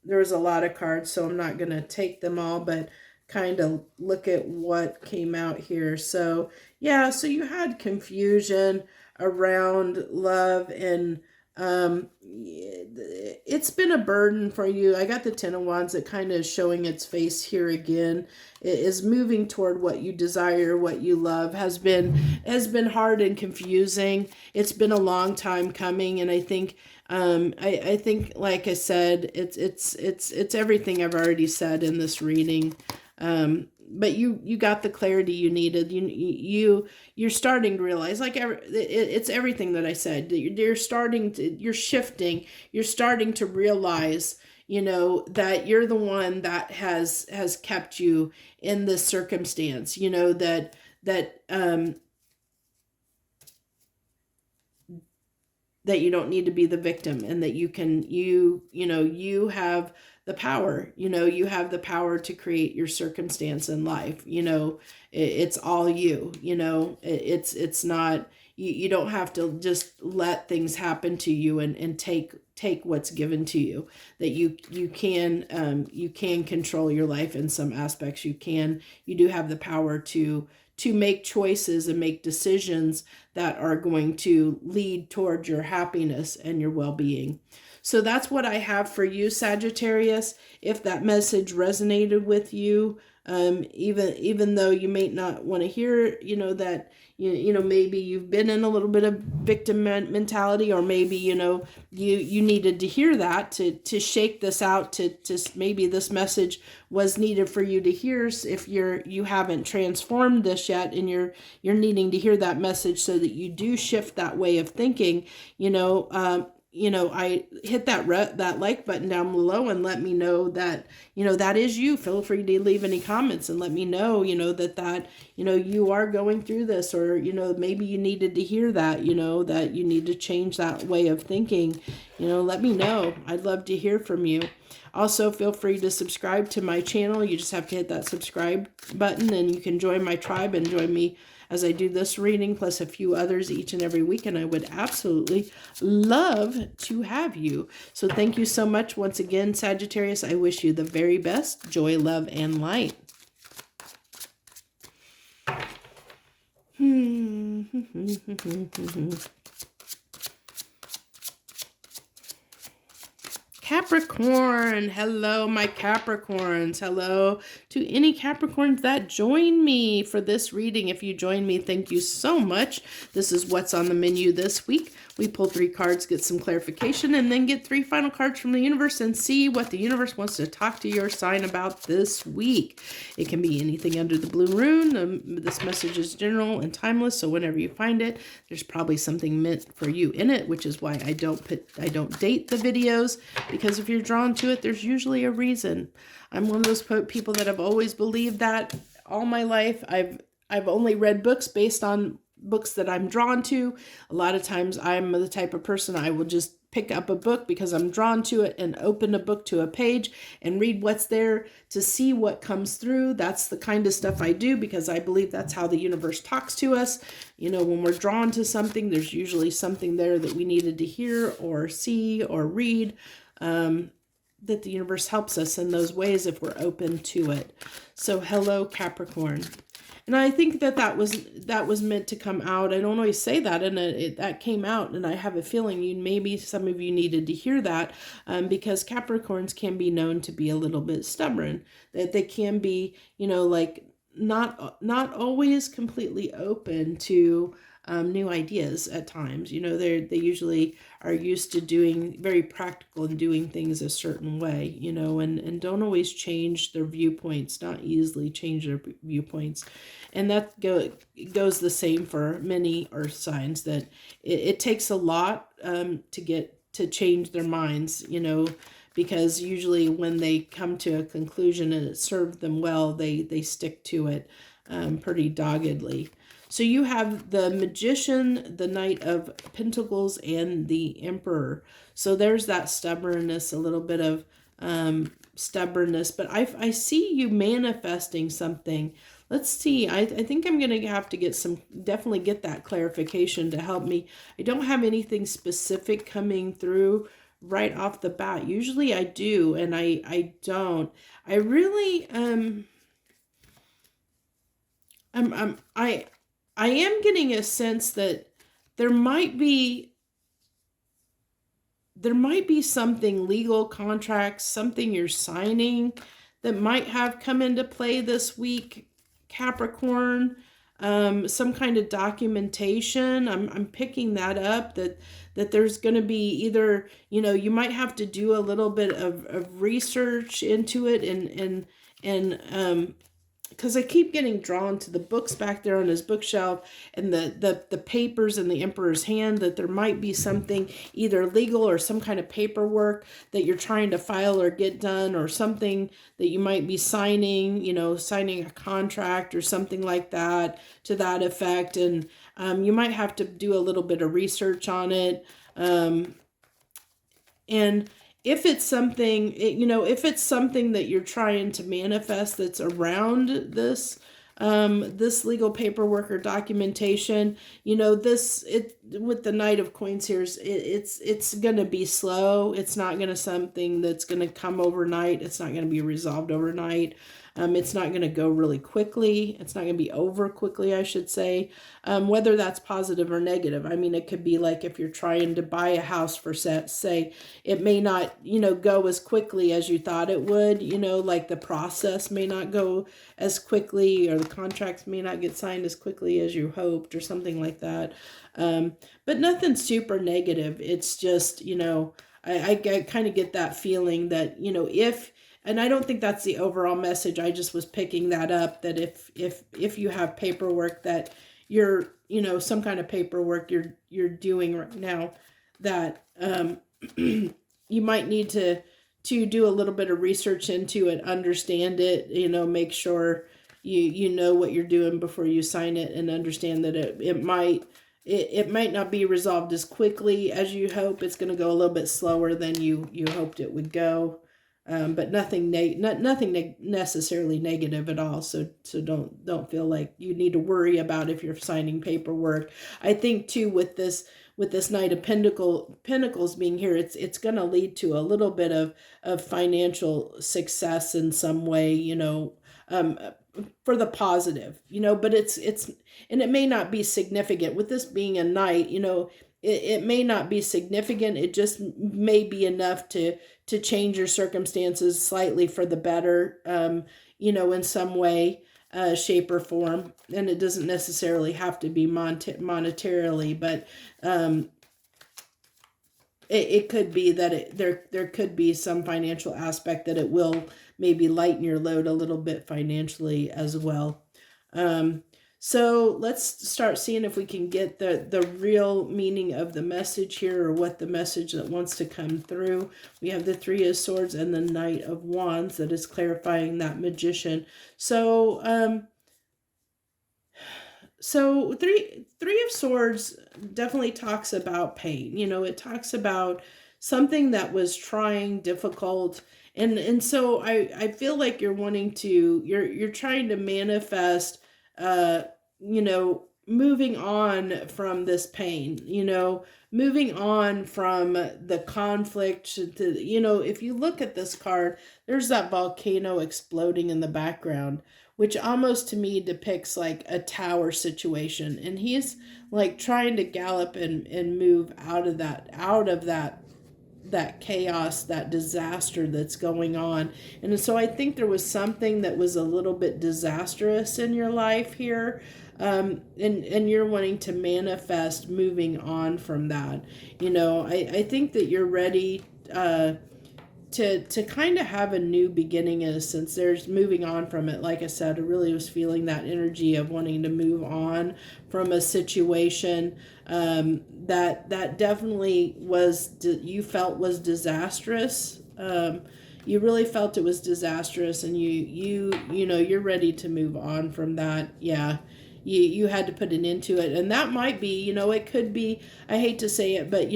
there was a lot of cards, so I'm not going to take them all, but kind of look at what came out here. So, yeah, so you had confusion around love, and it's been a burden for you. I got the Ten of Wands that kind of is showing its face here again. It is moving toward what you desire, what you love, has been hard and confusing. It's been a long time coming, and I think I think, like I said, it's everything I've already said in this reading. But you got the clarity you needed. You're starting to realize, like, it's everything that I said. You're shifting. You're starting to realize, that you're the one that has kept you in this circumstance. That you don't need to be the victim, and that you have the power, you have the power to create your circumstance in life. It's all you, it's not, you don't have to just let things happen to you and take what's given to you, that you can control your life in some aspects. You do have the power to make choices and make decisions that are going to lead toward your happiness and your well-being. So that's what I have for you, Sagittarius. If that message resonated with you, even though you may not want to hear, that, maybe you've been in a little bit of victim mentality, or maybe, you needed to hear that to shake this out, to maybe this message was needed for you to hear. If you haven't transformed this yet, and you're needing to hear that message so that you do shift that way of thinking, I hit that like button down below and let me know that, that is you. Feel free to leave any comments and let me know, that you are going through this, or, maybe you needed to hear that, that you need to change that way of thinking. Let me know. I'd love to hear from you. Also, feel free to subscribe to my channel. You just have to hit that subscribe button, and you can join my tribe and join me as I do this reading, plus a few others each and every week, and I would absolutely love to have you. So thank you so much once again, Sagittarius. I wish you the very best. Joy, love, and light. Capricorn. Hello, my Capricorns. Hello to any Capricorns that join me for this reading. If you join me, thank you so much. This is what's on the menu this week. We pull 3 cards, get some clarification, and then get 3 final cards from the universe and see what the universe wants to talk to your sign about this week. It can be anything under the blue rune. This message is general and timeless, so whenever you find it, there's probably something meant for you in it, which is why I don't date the videos, because if you're drawn to it, there's usually a reason. I'm one of those people that have always believed that all my life. I've only read books based on books that I'm drawn to. A lot of times I'm the type of person I will just pick up a book because I'm drawn to it and open a book to a page and read what's there to see what comes through. That's the kind of stuff I do because I believe that's how the universe talks to us. You know, when we're drawn to something, there's usually something there that we needed to hear or see or read, that the universe helps us in those ways if we're open to it. So hello, Capricorn. And I think that was meant to come out. I don't always say that, and that came out, and I have a feeling maybe some of you needed to hear that, because Capricorns can be known to be a little bit stubborn. That they can be, you know, like not always completely open to new ideas at times. You know, they usually are used to doing very practical and doing things a certain way, you know, and don't always change their viewpoints, not easily change their viewpoints. And that goes the same for many earth signs, that it takes a lot to change their minds, you know, because usually when they come to a conclusion and it served them well, they stick to it pretty doggedly. So you have the Magician, the Knight of Pentacles, and the Emperor. So there's that stubbornness, a little bit of stubbornness. But I see you manifesting something. Let's see. I think I'm going to have to definitely get that clarification to help me. I don't have anything specific coming through right off the bat. Usually I do, and I don't. I really, I am getting a sense that there might be something, legal contracts, something you're signing that might have come into play this week, Capricorn. Some kind of documentation. I'm picking that up, that there's going to be either, you know, you might have to do a little bit of research into it, and because I keep getting drawn to the books back there on his bookshelf and the papers in the Emperor's hand, that there might be something either legal or some kind of paperwork that you're trying to file or get done, or something that you might be signing, you know, signing a contract or something like that, to that effect. And you might have to do a little bit of research on it. And if it's something, if it's something that you're trying to manifest that's around this, this legal paperwork or documentation, you know, with the Knight of Coins here, it's going to be slow. It's not going to something that's going to come overnight. It's not going to be resolved overnight. It's not going to go really quickly. It's not going to be over quickly, I should say, whether that's positive or negative. I mean, it could be like if you're trying to buy a house for say, it may not, you know, go as quickly as you thought it would, you know, like the process may not go as quickly, or the contracts may not get signed as quickly as you hoped, or something like that. But nothing super negative. It's just, you know, I kind of get that feeling that, you know, and I don't think that's the overall message. I just was picking that up, that if you have paperwork that you're, you know, some kind of paperwork you're doing right now, that you might need to do a little bit of research into it, understand it, you know, make sure you know what you're doing before you sign it, and understand that it might not be resolved as quickly as you hope. It's going to go a little bit slower than you hoped it would go. But nothing necessarily negative at all. So don't feel like you need to worry about if you're signing paperwork. I think too, with this Knight of Pentacles being here, it's going to lead to a little bit of financial success in some way, you know, for the positive, you know, but it's, and it may not be significant with this being a knight, you know. it may not be significant. It just may be enough to change your circumstances slightly for the better, in some way, shape or form. And it doesn't necessarily have to be monetarily, but it could be that there could be some financial aspect that it will maybe lighten your load a little bit financially as well. So let's start seeing if we can get the real meaning of the message here, or what the message that wants to come through. We have the Three of Swords and the Knight of Wands that is clarifying that Magician. So, so three of Swords definitely talks about pain. It talks about something that was trying, difficult. And so I feel like you're wanting to, you're trying to manifest, moving on from this pain, moving on from the conflict to, if you look at this card, there's that volcano exploding in the background, which almost to me depicts like a tower situation. And he's like trying to gallop and move out of that chaos, that disaster that's going on. And so I think there was something that was a little bit disastrous in your life here. And you're wanting to manifest moving on from that. I think that you're ready to kind of have a new beginning, in a sense. There's moving on from it. Like I said, I really was feeling that energy of wanting to move on from a situation that definitely you felt was disastrous. You really felt it was disastrous, and you're ready to move on from that. Yeah. You had to put an end to it. And that might be, it could be, I hate to say it, but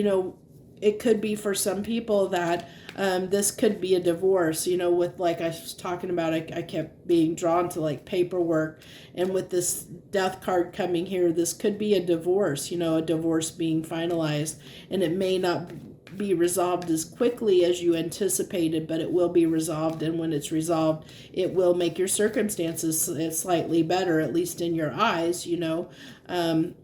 it could be for some people that this could be a divorce, with, like I was talking about, I kept being drawn to like paperwork, and with this death card coming here, this could be a divorce, a divorce being finalized, and it may not be resolved as quickly as you anticipated, but it will be resolved. And when it's resolved, it will make your circumstances slightly better, at least in your eyes,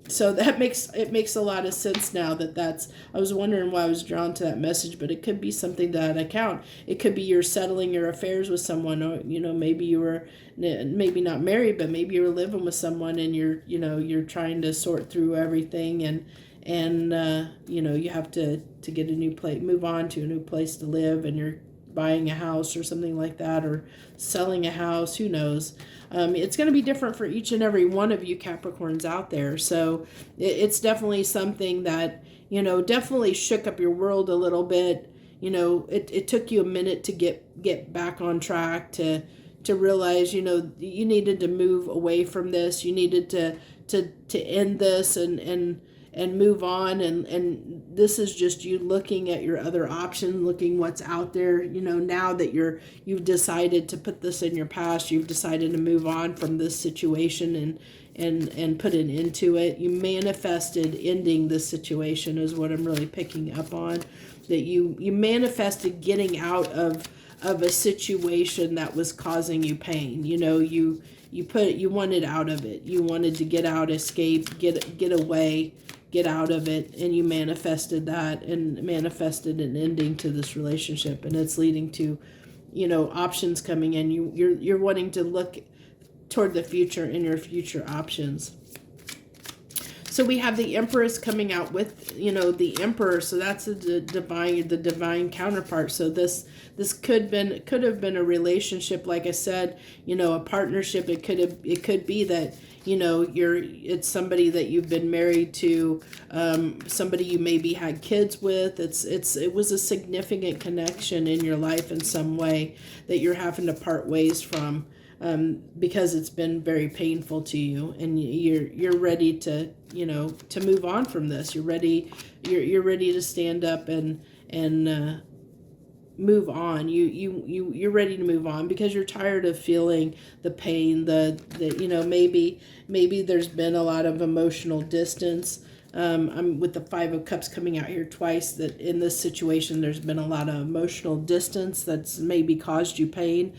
so that makes a lot of sense now. I was wondering why I was drawn to that message, but it could be something to that account. It could be you're settling your affairs with someone, or maybe you were maybe not married, but maybe you were living with someone, and you're trying to sort through everything, and you have to get a new place, move on to a new place to live, and you're buying a house or something like that, or selling a house, who knows. It's going to be different for each and every one of you Capricorns out there. So it's definitely something that, definitely shook up your world a little bit. It took you a minute to get back on track, to realize, you needed to move away from this. You needed to end this and move on, and this is just you looking at your other option, looking what's out there. Now that you've decided to put this in your past, you've decided to move on from this situation and put an end to it. You manifested ending this situation, is what I'm really picking up on. That you manifested getting out of a situation that was causing you pain. You wanted out of it. You wanted to get out, escape, get away, get out of it, and you manifested that, and manifested an ending to this relationship, and it's leading to, options coming in. You're wanting to look toward the future and your future options. So we have the Empress coming out with, the Emperor. So that's the divine counterpart. So this could have been a relationship, like I said, a partnership. It could be that, it's somebody that you've been married to, somebody you maybe had kids with. It was a significant connection in your life in some way that you're having to part ways from. Because it's been very painful to you, and you're ready to move on from this. You're ready to stand up and move on. You're ready to move on because you're tired of feeling the pain. Maybe there's been a lot of emotional distance. I'm with the Five of Cups coming out here twice, that in this situation there's been a lot of emotional distance that's maybe caused you pain.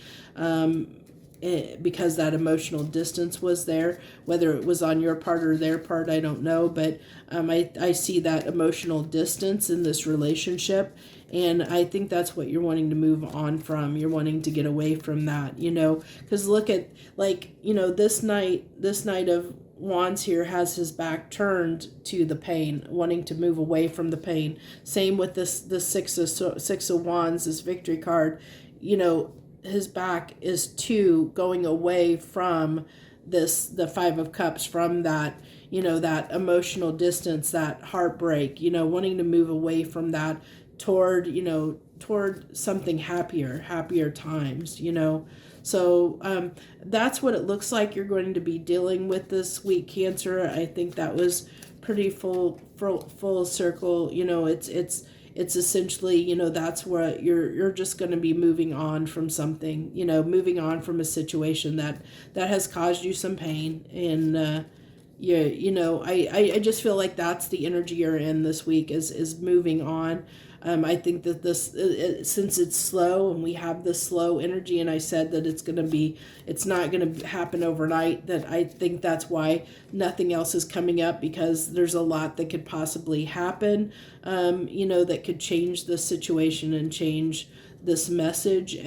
because that emotional distance was there, whether it was on your part or their part, I don't know, but I see that emotional distance in this relationship, and I think that's what you're wanting to move on from. You're wanting to get away from that, because look at, this Knight of Wands here has his back turned to the pain, wanting to move away from the pain. Same with the Six of Wands, this Victory card. His back is to going away from the Five of Cups, from that, that emotional distance, that heartbreak, wanting to move away from that toward something happier times, So that's what it looks like you're going to be dealing with this week, Cancer. I think that was pretty full circle. It's essentially, that's where you're just going to be moving on from something, moving on from a situation that has caused you some pain. And I just feel like that's the energy you're in this week, is moving on. I think that this, since it's slow and we have this slow energy, and I said that it's not going to happen overnight, that I think that's why nothing else is coming up, because there's a lot that could possibly happen, that could change the situation and change this message,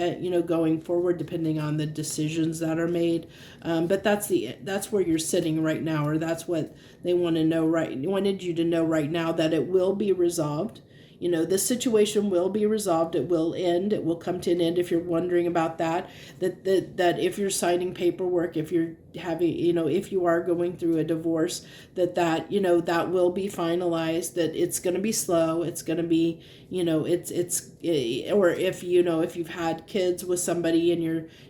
going forward, depending on the decisions that are made. But that's where you're sitting right now, or that's what they wanted you to know right now, that it will be resolved. This situation will be resolved. It will end. It will come to an end. If you're wondering about that if you're signing paperwork, if you're having, if you are going through a divorce, that will be finalized, that it's going to be slow. It's going to be, or if, if you've had kids with somebody and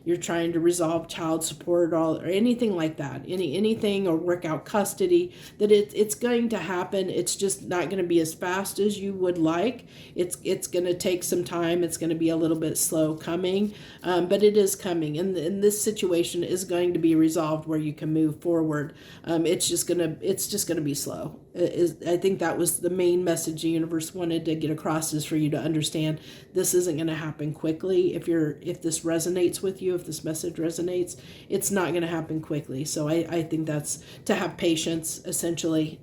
you're trying to resolve child support or anything like that, anything, or work out custody, that it's going to happen. It's just not going to be as fast as you would like. It's going to take some time. It's going to be a little bit slow coming, but it is coming, and this situation is going to be resolved where you can move forward. It's just gonna be slow. I think that was the main message the universe wanted to get across, is for you to understand this isn't going to happen quickly. If this resonates with you, if this message resonates, it's not going to happen quickly. So I think that's to have patience, essentially,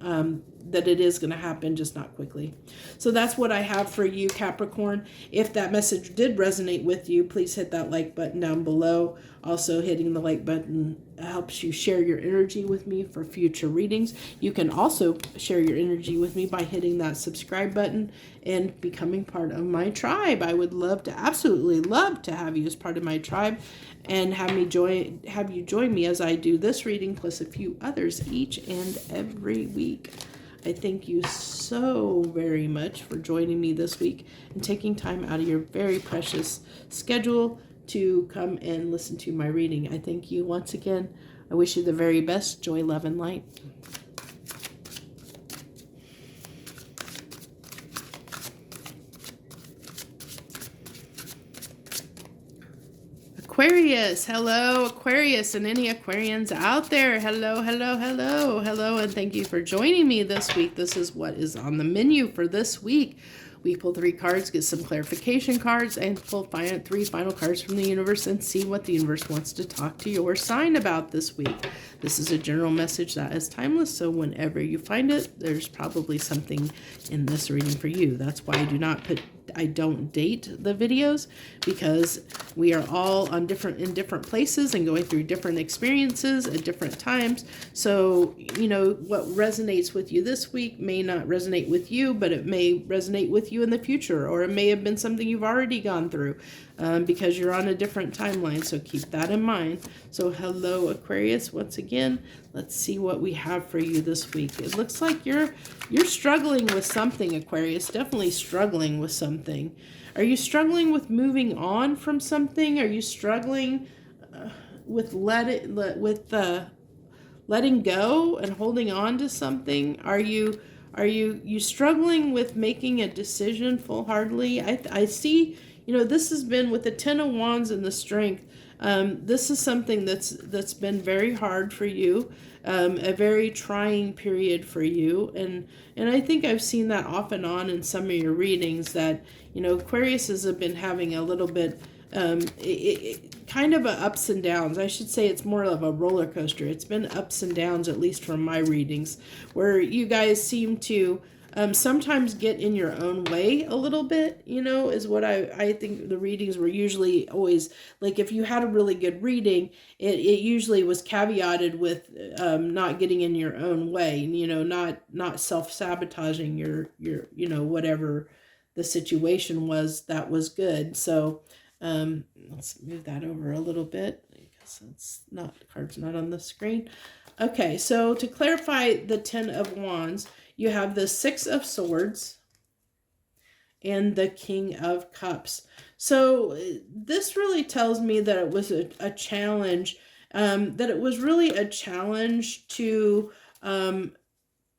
that it is going to happen, just not quickly. So that's what I have for you, Capricorn. If that message did resonate with you, please hit that like button down below. Also, hitting the like button helps you share your energy with me for future readings. You can also share your energy with me by hitting that subscribe button and becoming part of my tribe. I would absolutely love to have you as part of my tribe, and have you join me as I do this reading plus a few others each and every week. I thank you so very much for joining me this week and taking time out of your very precious schedule to come and listen to my reading. I thank you once again. I wish you the very best. Joy, love, and light. Aquarius, hello, Aquarius, and any Aquarians out there, hello, and thank you for joining me this week. This is what is on the menu for this week. We pull 3 cards, get some clarification cards, and pull 3 final cards from the universe and see what the universe wants to talk to your sign about this week. This is a general message that is timeless, so whenever you find it, there's probably something in this reading for you. That's why I don't date the videos, because we are all in different places and going through different experiences at different times. So, what resonates with you this week may not resonate with you, but it may resonate with you in the future, or it may have been something you've already gone through, because you're on a different timeline. So keep that in mind. So hello, Aquarius, once again. Let's see what we have for you this week. It looks like you're struggling with something, Aquarius. Definitely struggling with something. Are you struggling with moving on from something? Are you struggling with letting go and holding on to something? Are you struggling with making a decision full-heartedly? I see, this has been with the 10 of Wands and the Strength. This is something that's been very hard for you, a very trying period for you, and I think I've seen that off and on in some of your readings, that Aquarius has been having a little bit kind kind of a ups and downs. I should say it's more of a roller coaster. It's been ups and downs, at least from my readings, where you guys seem to sometimes get in your own way a little bit, is what I think the readings were usually always, like if you had a really good reading, it usually was caveated with not getting in your own way, not self-sabotaging your whatever the situation was that was good. So let's move that over a little bit because the card's not on the screen. Okay, so to clarify the 10 of Wands, you have the 6 of Swords and the King of Cups. So this really tells me that it was a challenge, that it was really a challenge to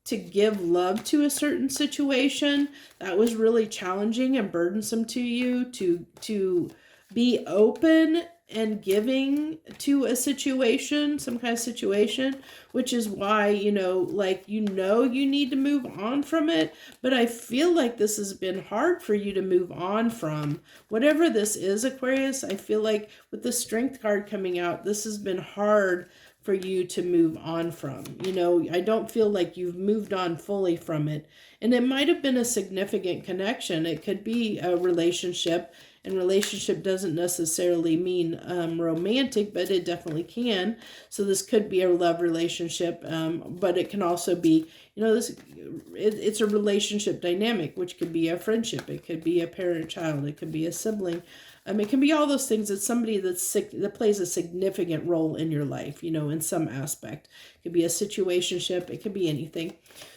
give love to a certain situation. That was really challenging and burdensome to you, to be open and giving to a situation, some kind of situation, which is why, you need to move on from it. But I feel like this has been hard for you to move on from. Whatever this is, Aquarius, I feel like with the Strength card coming out, this has been hard for you to move on from. I don't feel like you've moved on fully from it. And it might have been a significant connection. It could be a relationship. And relationship doesn't necessarily mean romantic, but it definitely can. So this could be a love relationship, but it can also be, it's a relationship dynamic, which could be a friendship. It could be a parent-child. It could be a sibling. It can be all those things. It's somebody that plays a significant role in your life, in some aspect. It could be a situationship. It could be anything.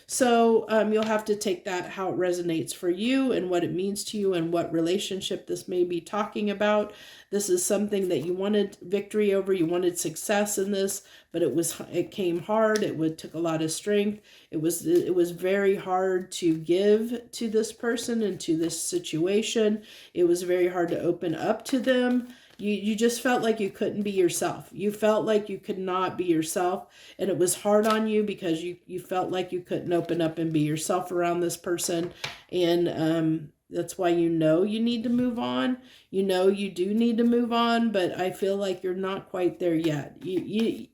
So you'll have to take that, how it resonates for you and what it means to you and what relationship this may be talking about. This is something that you wanted victory over. You wanted success in this, but it came hard. It took a lot of strength. It was very hard to give to this person and to this situation. It was very hard to open up to them. You just felt like you couldn't be yourself. You felt like you could not be yourself. And it was hard on you because you felt like you couldn't open up and be yourself around this person. And that's why you need to move on. You do need to move on, but I feel like you're not quite there yet. You're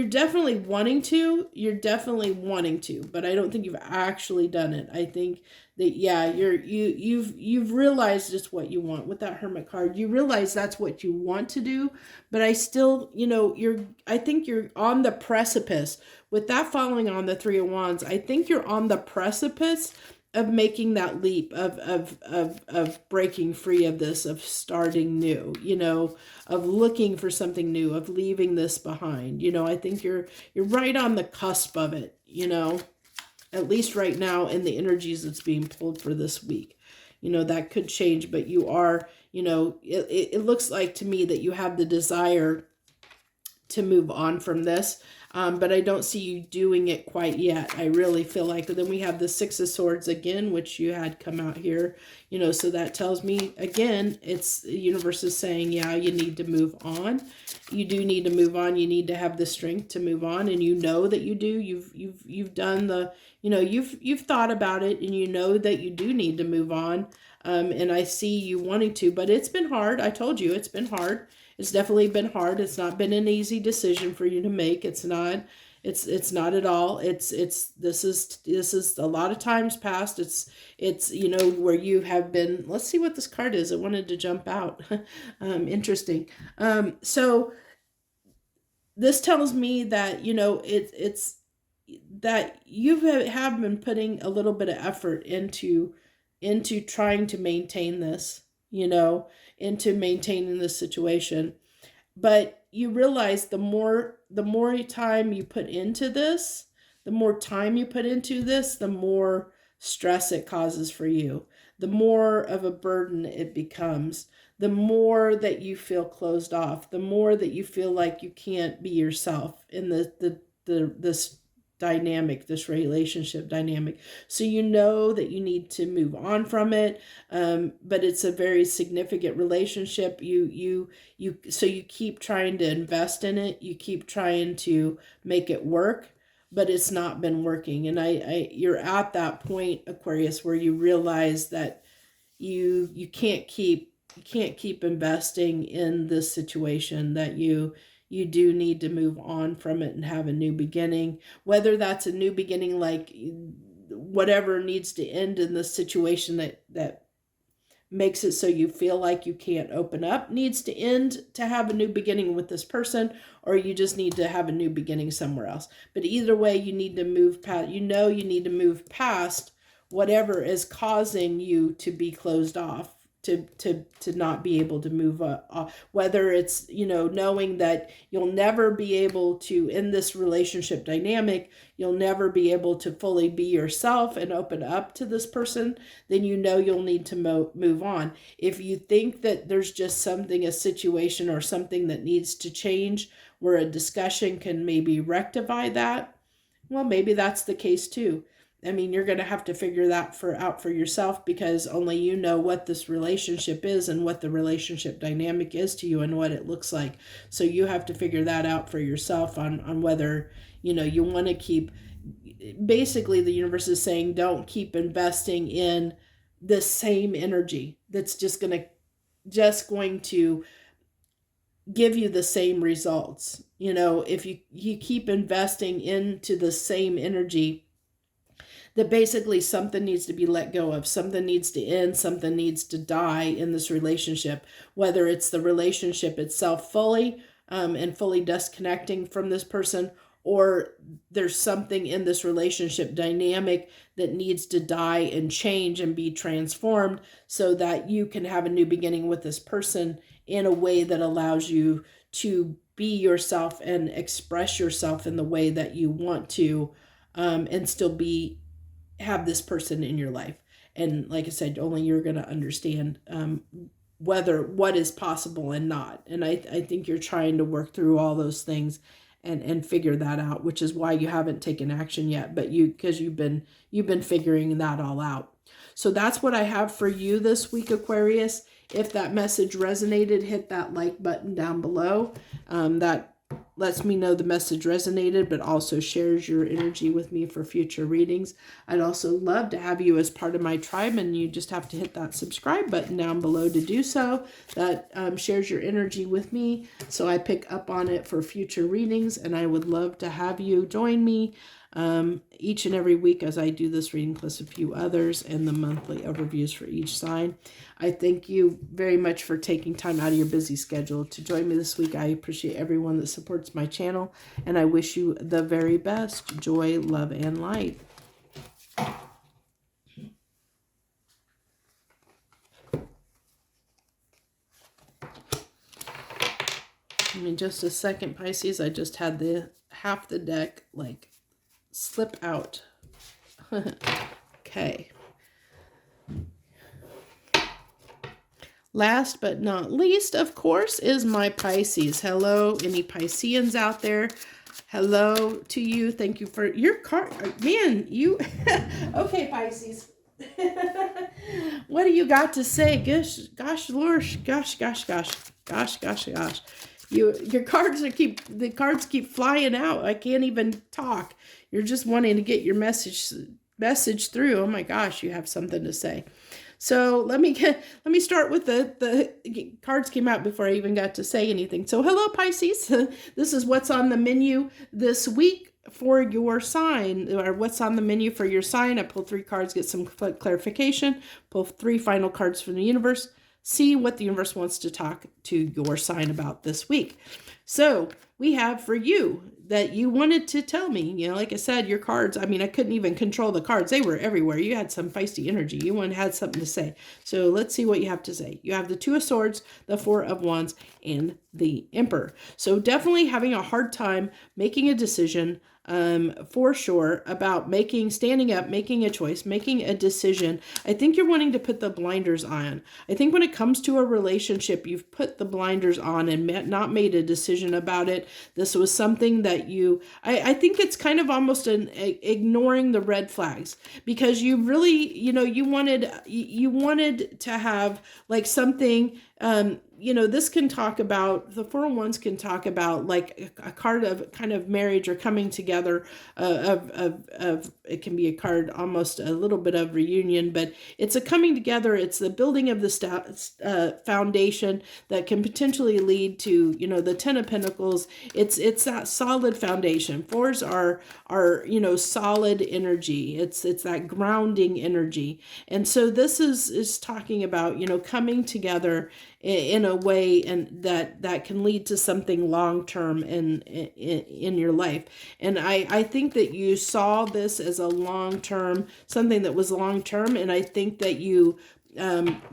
definitely wanting to. You're definitely wanting to, but I don't think you've actually done it. I think that you've realized it's what you want with that Hermit card. You realize that's what you want to do, but I still, I think you're on the precipice with that following on the 3 of Wands. I think you're on the precipice of making that leap of breaking free of this, of starting new, of looking for something new, of leaving this behind. I think you're right on the cusp of it, at least right now in the energies that's being pulled for this week. That could change, but you are, it looks like to me that you have the desire to move on from this. But I don't see you doing it quite yet. I really feel like, then we have the 6 of Swords again, which you had come out here, so that tells me again, the universe is saying, yeah, you need to move on. You do need to move on. You need to have the strength to move on. And that you do. You've done the, you've thought about it, and that you do need to move on. And I see you wanting to, but it's been hard. I told you it's been hard. It's definitely been hard. It's not been an easy decision for you to make. It's not at all. This is a lot of times past. It's where you have been. Let's see what this card is. I wanted to jump out. Interesting. So this tells me that, it's that you have been putting a little bit of effort into trying to maintain this, into maintaining this situation. But you realize the more time you put into this, the more stress it causes for you, the more of a burden it becomes, the more that you feel closed off, the more that you feel like you can't be yourself in this dynamic, this relationship dynamic. So that you need to move on from it, but it's a very significant relationship. So you keep trying to invest in it, you keep trying to make it work, but it's not been working. And you're at that point, Aquarius, where you realize that you can't keep can't keep investing in this situation, that you do need to move on from it and have a new beginning, whether that's a new beginning, like whatever needs to end in the situation that makes it so you feel like you can't open up needs to end to have a new beginning with this person, or you just need to have a new beginning somewhere else. But either way, you need to move past, you need to move past whatever is causing you to be closed off, to not be able to move up, whether it's, knowing that you'll never be able to, in this relationship dynamic, you'll never be able to fully be yourself and open up to this person, then you'll need to move on. If you think that there's just something, a situation or something that needs to change, where a discussion can maybe rectify that, well, maybe that's the case too. I mean, you're going to have to figure that out for yourself, because only you know what this relationship is and what the relationship dynamic is to you and what it looks like. So you have to figure that out for yourself on whether, you want to keep, basically the universe is saying, don't keep investing in the same energy that's just going to give you the same results. If you keep investing into the same energy, that basically something needs to be let go of, something needs to end, something needs to die in this relationship, whether it's the relationship itself fully and fully disconnecting from this person, or there's something in this relationship dynamic that needs to die and change and be transformed, so that you can have a new beginning with this person in a way that allows you to be yourself and express yourself in the way that you want to, and still have this person in your life. And like I said, only you're going to understand what is possible and not. And I think you're trying to work through all those things and figure that out, which is why you haven't taken action yet, but because you've been figuring that all out. So that's what I have for you this week, Aquarius. If that message resonated, hit that like button down below. That lets me know the message resonated, but also shares your energy with me for future readings. I'd also love to have you as part of my tribe, and you just have to hit that subscribe button down below to do so. That shares your energy with me, so I pick up on it for future readings, and I would love to have you join me each and every week as I do this reading, plus a few others, and the monthly overviews for each sign. I thank you very much for taking time out of your busy schedule to join me this week. I appreciate everyone that supports my channel, and I wish you the very best. Joy, love, and light. Give me just a second, Pisces. I just had half the deck slip out. Okay. Last but not least, of course, is my Pisces. Hello, any Pisceans out there? Hello to you. Thank you for your card. Man, you... Okay, Pisces. What do you got to say? Gosh, Lord, gosh. Your cards the cards keep flying out. I can't even talk. You're just wanting to get your message through. Oh my gosh, you have something to say. So let me start with the cards came out before I even got to say anything. So hello, Pisces. This is what's on the menu this week for your sign, or what's on the menu for your sign. I pulled 3 cards, get some clarification. Pull 3 final cards from the universe. See what the universe wants to talk to your sign about this week. So we have for you that you wanted to tell me, like I said, your cards, I mean, I couldn't even control the cards. They were everywhere. You had some feisty energy. You had something to say. So let's see what you have to say. You have the 2 of Swords, the 4 of Wands, and the Emperor. So definitely having a hard time making a decision, for sure, about standing up, making a choice, making a decision. I think you're wanting to put the blinders on. I think when it comes to a relationship, you've put the blinders on and not made a decision about it. This was something that I think it's kind of almost ignoring the red flags, because you really, you wanted to have something, this can talk about, the Four of Wands can talk about like a card of kind of marriage or coming together of it can be a card almost a little bit of reunion, but it's a coming together. It's the building of the foundation that can potentially lead to, the Ten of Pentacles. It's that solid foundation. Fours are solid energy. It's that grounding energy. And so this is talking about, coming together in a way and that can lead to something long-term in your life. And I think that you saw this as a long-term, something that was long-term, and I think that you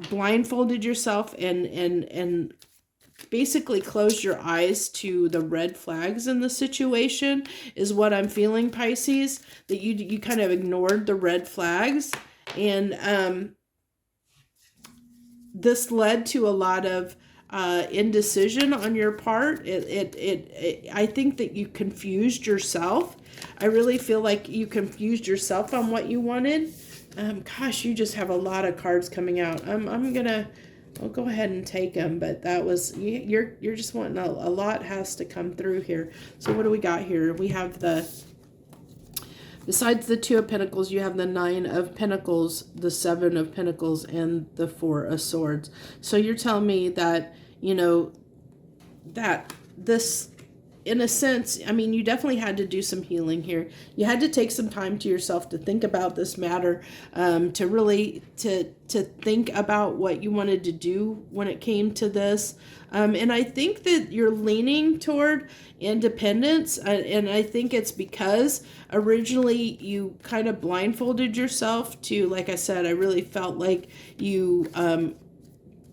blindfolded yourself and basically closed your eyes to the red flags in the situation, is what I'm feeling, Pisces, that you kind of ignored the red flags. And this led to a lot of indecision on your part. I think that you confused yourself. I really feel like you confused yourself on what you wanted. Gosh, you just have a lot of cards coming out. I'll go ahead and take them, but that was, you're just wanting a lot has to come through here. So what do we got here? We have besides the Two of Pentacles, you have the Nine of Pentacles, the Seven of Pentacles, and the Four of Swords. So you're telling me that, that this, in a sense, I mean, you definitely had to do some healing here. You had to take some time to yourself to think about this matter, to really, to think about what you wanted to do when it came to this. And I think that you're leaning toward independence, and I think it's because originally you kind of blindfolded yourself to, like I said, I really felt like you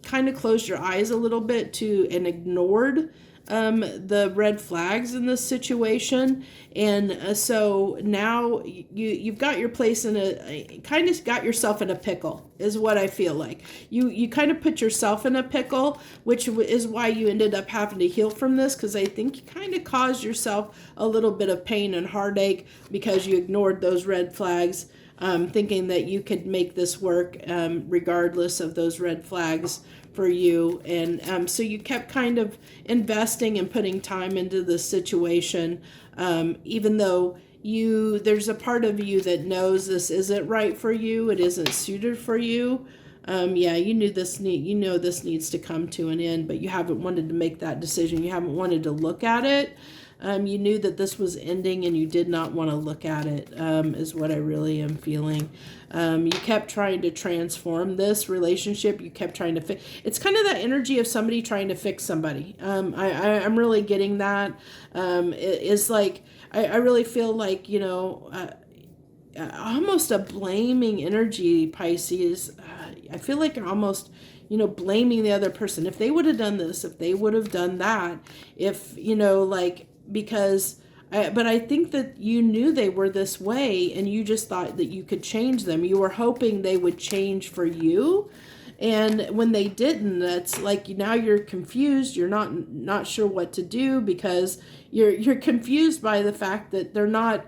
kind of closed your eyes a little bit to and ignored the red flags in this situation. And so now you've got your place in kind of got yourself in a pickle, is what I feel like. You kind of put yourself in a pickle, which is why you ended up having to heal from this, because I think you kind of caused yourself a little bit of pain and heartache because you ignored those red flags, thinking that you could make this work regardless of those red flags for you. And so you kept kind of investing and putting time into this situation, even though there's a part of you that knows this isn't right for you, it isn't suited for you. You knew this this needs to come to an end, but you haven't wanted to make that decision. You haven't wanted to look at it. You knew that this was ending and you did not want to look at it, is what I really am feeling. You kept trying to transform this relationship. You kept trying to fix. It's kind of that energy of somebody trying to fix somebody. I'm really getting that. It's like, I really feel like, almost a blaming energy, Pisces. I feel like you're almost, blaming the other person. If they would have done this, if they would have done that, but I think that you knew they were this way and you just thought that you could change them. You were hoping they would change for you. And when they didn't, that's like, now you're confused. You're not sure what to do because you're confused by the fact that they're not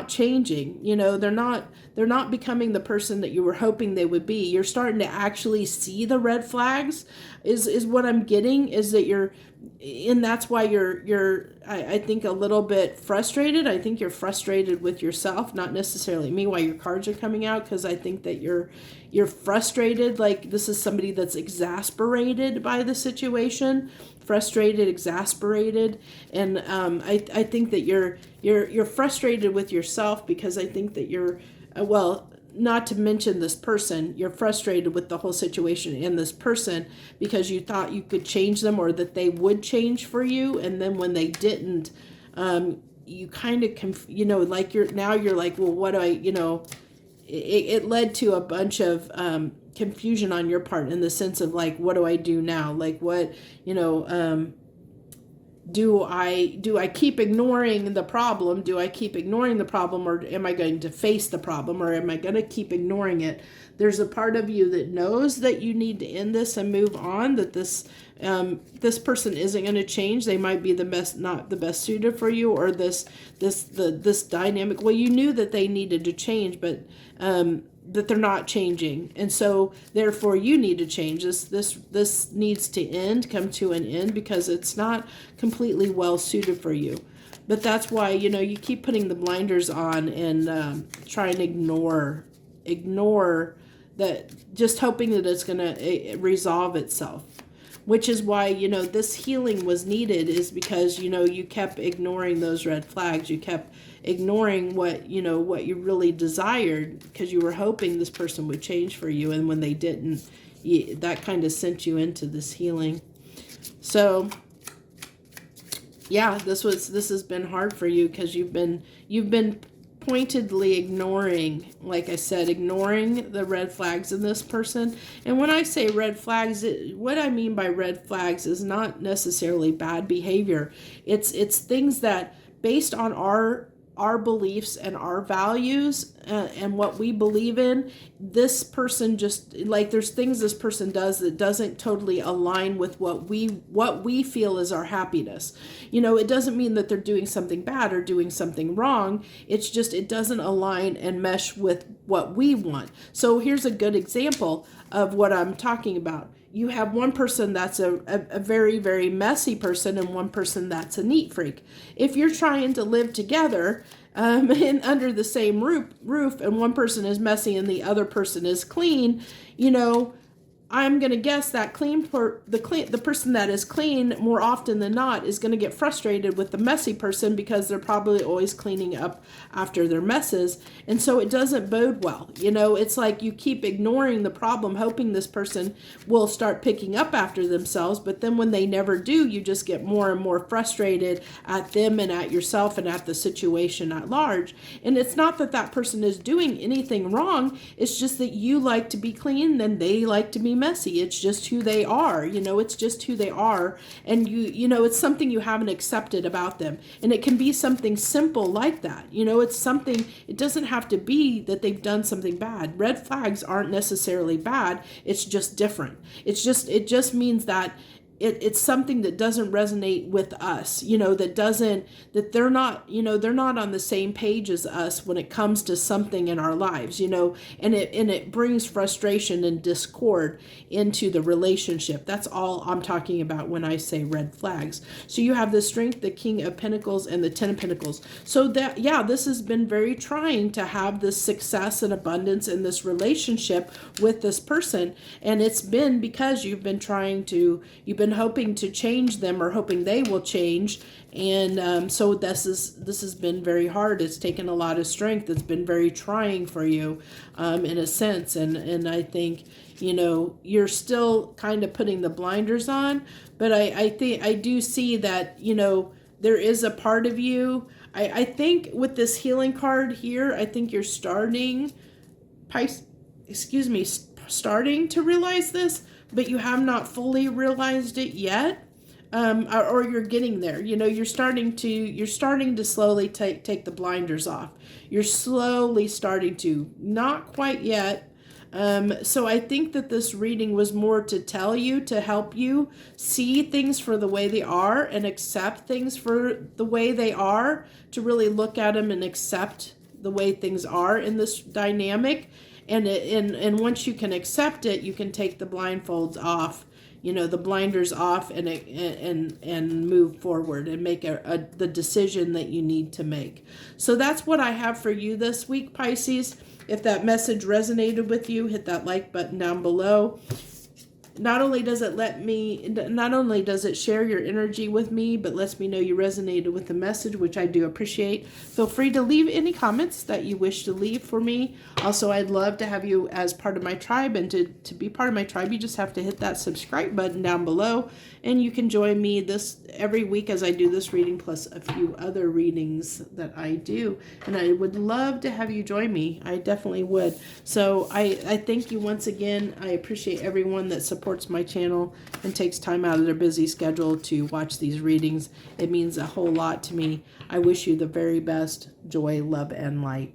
changing. They're not becoming the person that you were hoping they would be. You're starting to actually see the red flags is what I'm getting, is that and that's why you're I think a little bit frustrated. I think you're frustrated with yourself, not necessarily me, why your cards are coming out, because I think that you're frustrated. Like, this is somebody that's exasperated by the situation, frustrated, exasperated. And I think that you're frustrated with yourself, because I think that you're not to mention this person, you're frustrated with the whole situation and this person because you thought you could change them or that they would change for you. And then when they didn't, you kind of, you're like, well, what do I, it led to a bunch of confusion on your part, in the sense of like, what do I do now? Like, what, do I keep ignoring the problem? Do I keep ignoring the problem, or am I going to face the problem, or am I going to keep ignoring it? There's a part of you that knows that you need to end this and move on, that this person isn't going to change. They might be not the best suited for you, or this dynamic. Well, you knew that they needed to change, but that they're not changing, and so therefore you need to change. This needs to end, come to an end, because it's not completely well suited for you. But that's why, you know, you keep putting the blinders on and try and ignore that, just hoping that it's going to resolve itself. Which is why, you know, this healing was needed, is because, you know, you kept ignoring those red flags. You kept ignoring what you really desired, because you were hoping this person would change for you. And when they didn't, that kind of sent you into this healing. So yeah, this has been hard for you, because you've been pointedly ignoring, like I said, ignoring the red flags in this person. And when I say red flags, what I mean by red flags is not necessarily bad behavior. It's things that, based on our beliefs and our values and what we believe in, this person just, like, there's things this person does that doesn't totally align with what we feel is our happiness. You know, it doesn't mean that they're doing something bad or doing something wrong. It's just, it doesn't align and mesh with what we want. So here's a good example of what I'm talking about. You have one person that's a very, very messy person, and one person that's a neat freak. If you're trying to live together and under the same roof, and one person is messy and the other person is clean, you know, I'm going to guess that the person that is clean, more often than not, is going to get frustrated with the messy person, because they're probably always cleaning up after their messes. And so it doesn't bode well. You know, it's like you keep ignoring the problem, hoping this person will start picking up after themselves. But then when they never do, you just get more and more frustrated at them and at yourself and at the situation at large. And it's not that that person is doing anything wrong. It's just that you like to be clean and they like to be messy. It's just who they are. You know, it's just who they are. And you know, it's something you haven't accepted about them. And it can be something simple like that. You know, it's something, it doesn't have to be that they've done something bad. Red flags aren't necessarily bad. It's just different. It just means that it's something that doesn't resonate with us, you know, that they're not, you know, they're not on the same page as us when it comes to something in our lives, you know, and it brings frustration and discord into the relationship. That's all I'm talking about when I say red flags. So you have the Strength, the King of Pentacles, and the Ten of Pentacles. So that, yeah, this has been very trying to have this success and abundance in this relationship with this person. And it's been because you've been hoping to change them, or hoping they will change. And so this has been very hard. It's taken a lot of strength. It's been very trying for you in a sense. And I think, you know, you're still kind of putting the blinders on, but I think I do see that, you know, there is a part of you. I think with this healing card here, I think you're starting to realize this, but you have not fully realized it yet, or you're getting there. You know, you're starting to slowly take the blinders off. You're slowly starting to, not quite yet. So I think that this reading was more to tell you, to help you see things for the way they are and accept things for the way they are, to really look at them and accept the way things are in this dynamic. And once you can accept it, you can take the blindfolds off, you know, the blinders off, and move forward and make the decision that you need to make. So that's what I have for you this week, Pisces. If that message resonated with you, hit that like button down below. Not only does it share your energy with me, but lets me know you resonated with the message, which I do appreciate. Feel free to leave any comments that you wish to leave for me. Also, I'd love to have you as part of my tribe, and to be part of my tribe, you just have to hit that subscribe button down below, and you can join me every week as I do this reading, plus a few other readings that I do. And I would love to have you join me. I definitely would. So I thank you once again. I appreciate everyone that supports my channel and takes time out of their busy schedule to watch these readings. It means a whole lot to me. I wish you the very best. Joy, love, and light.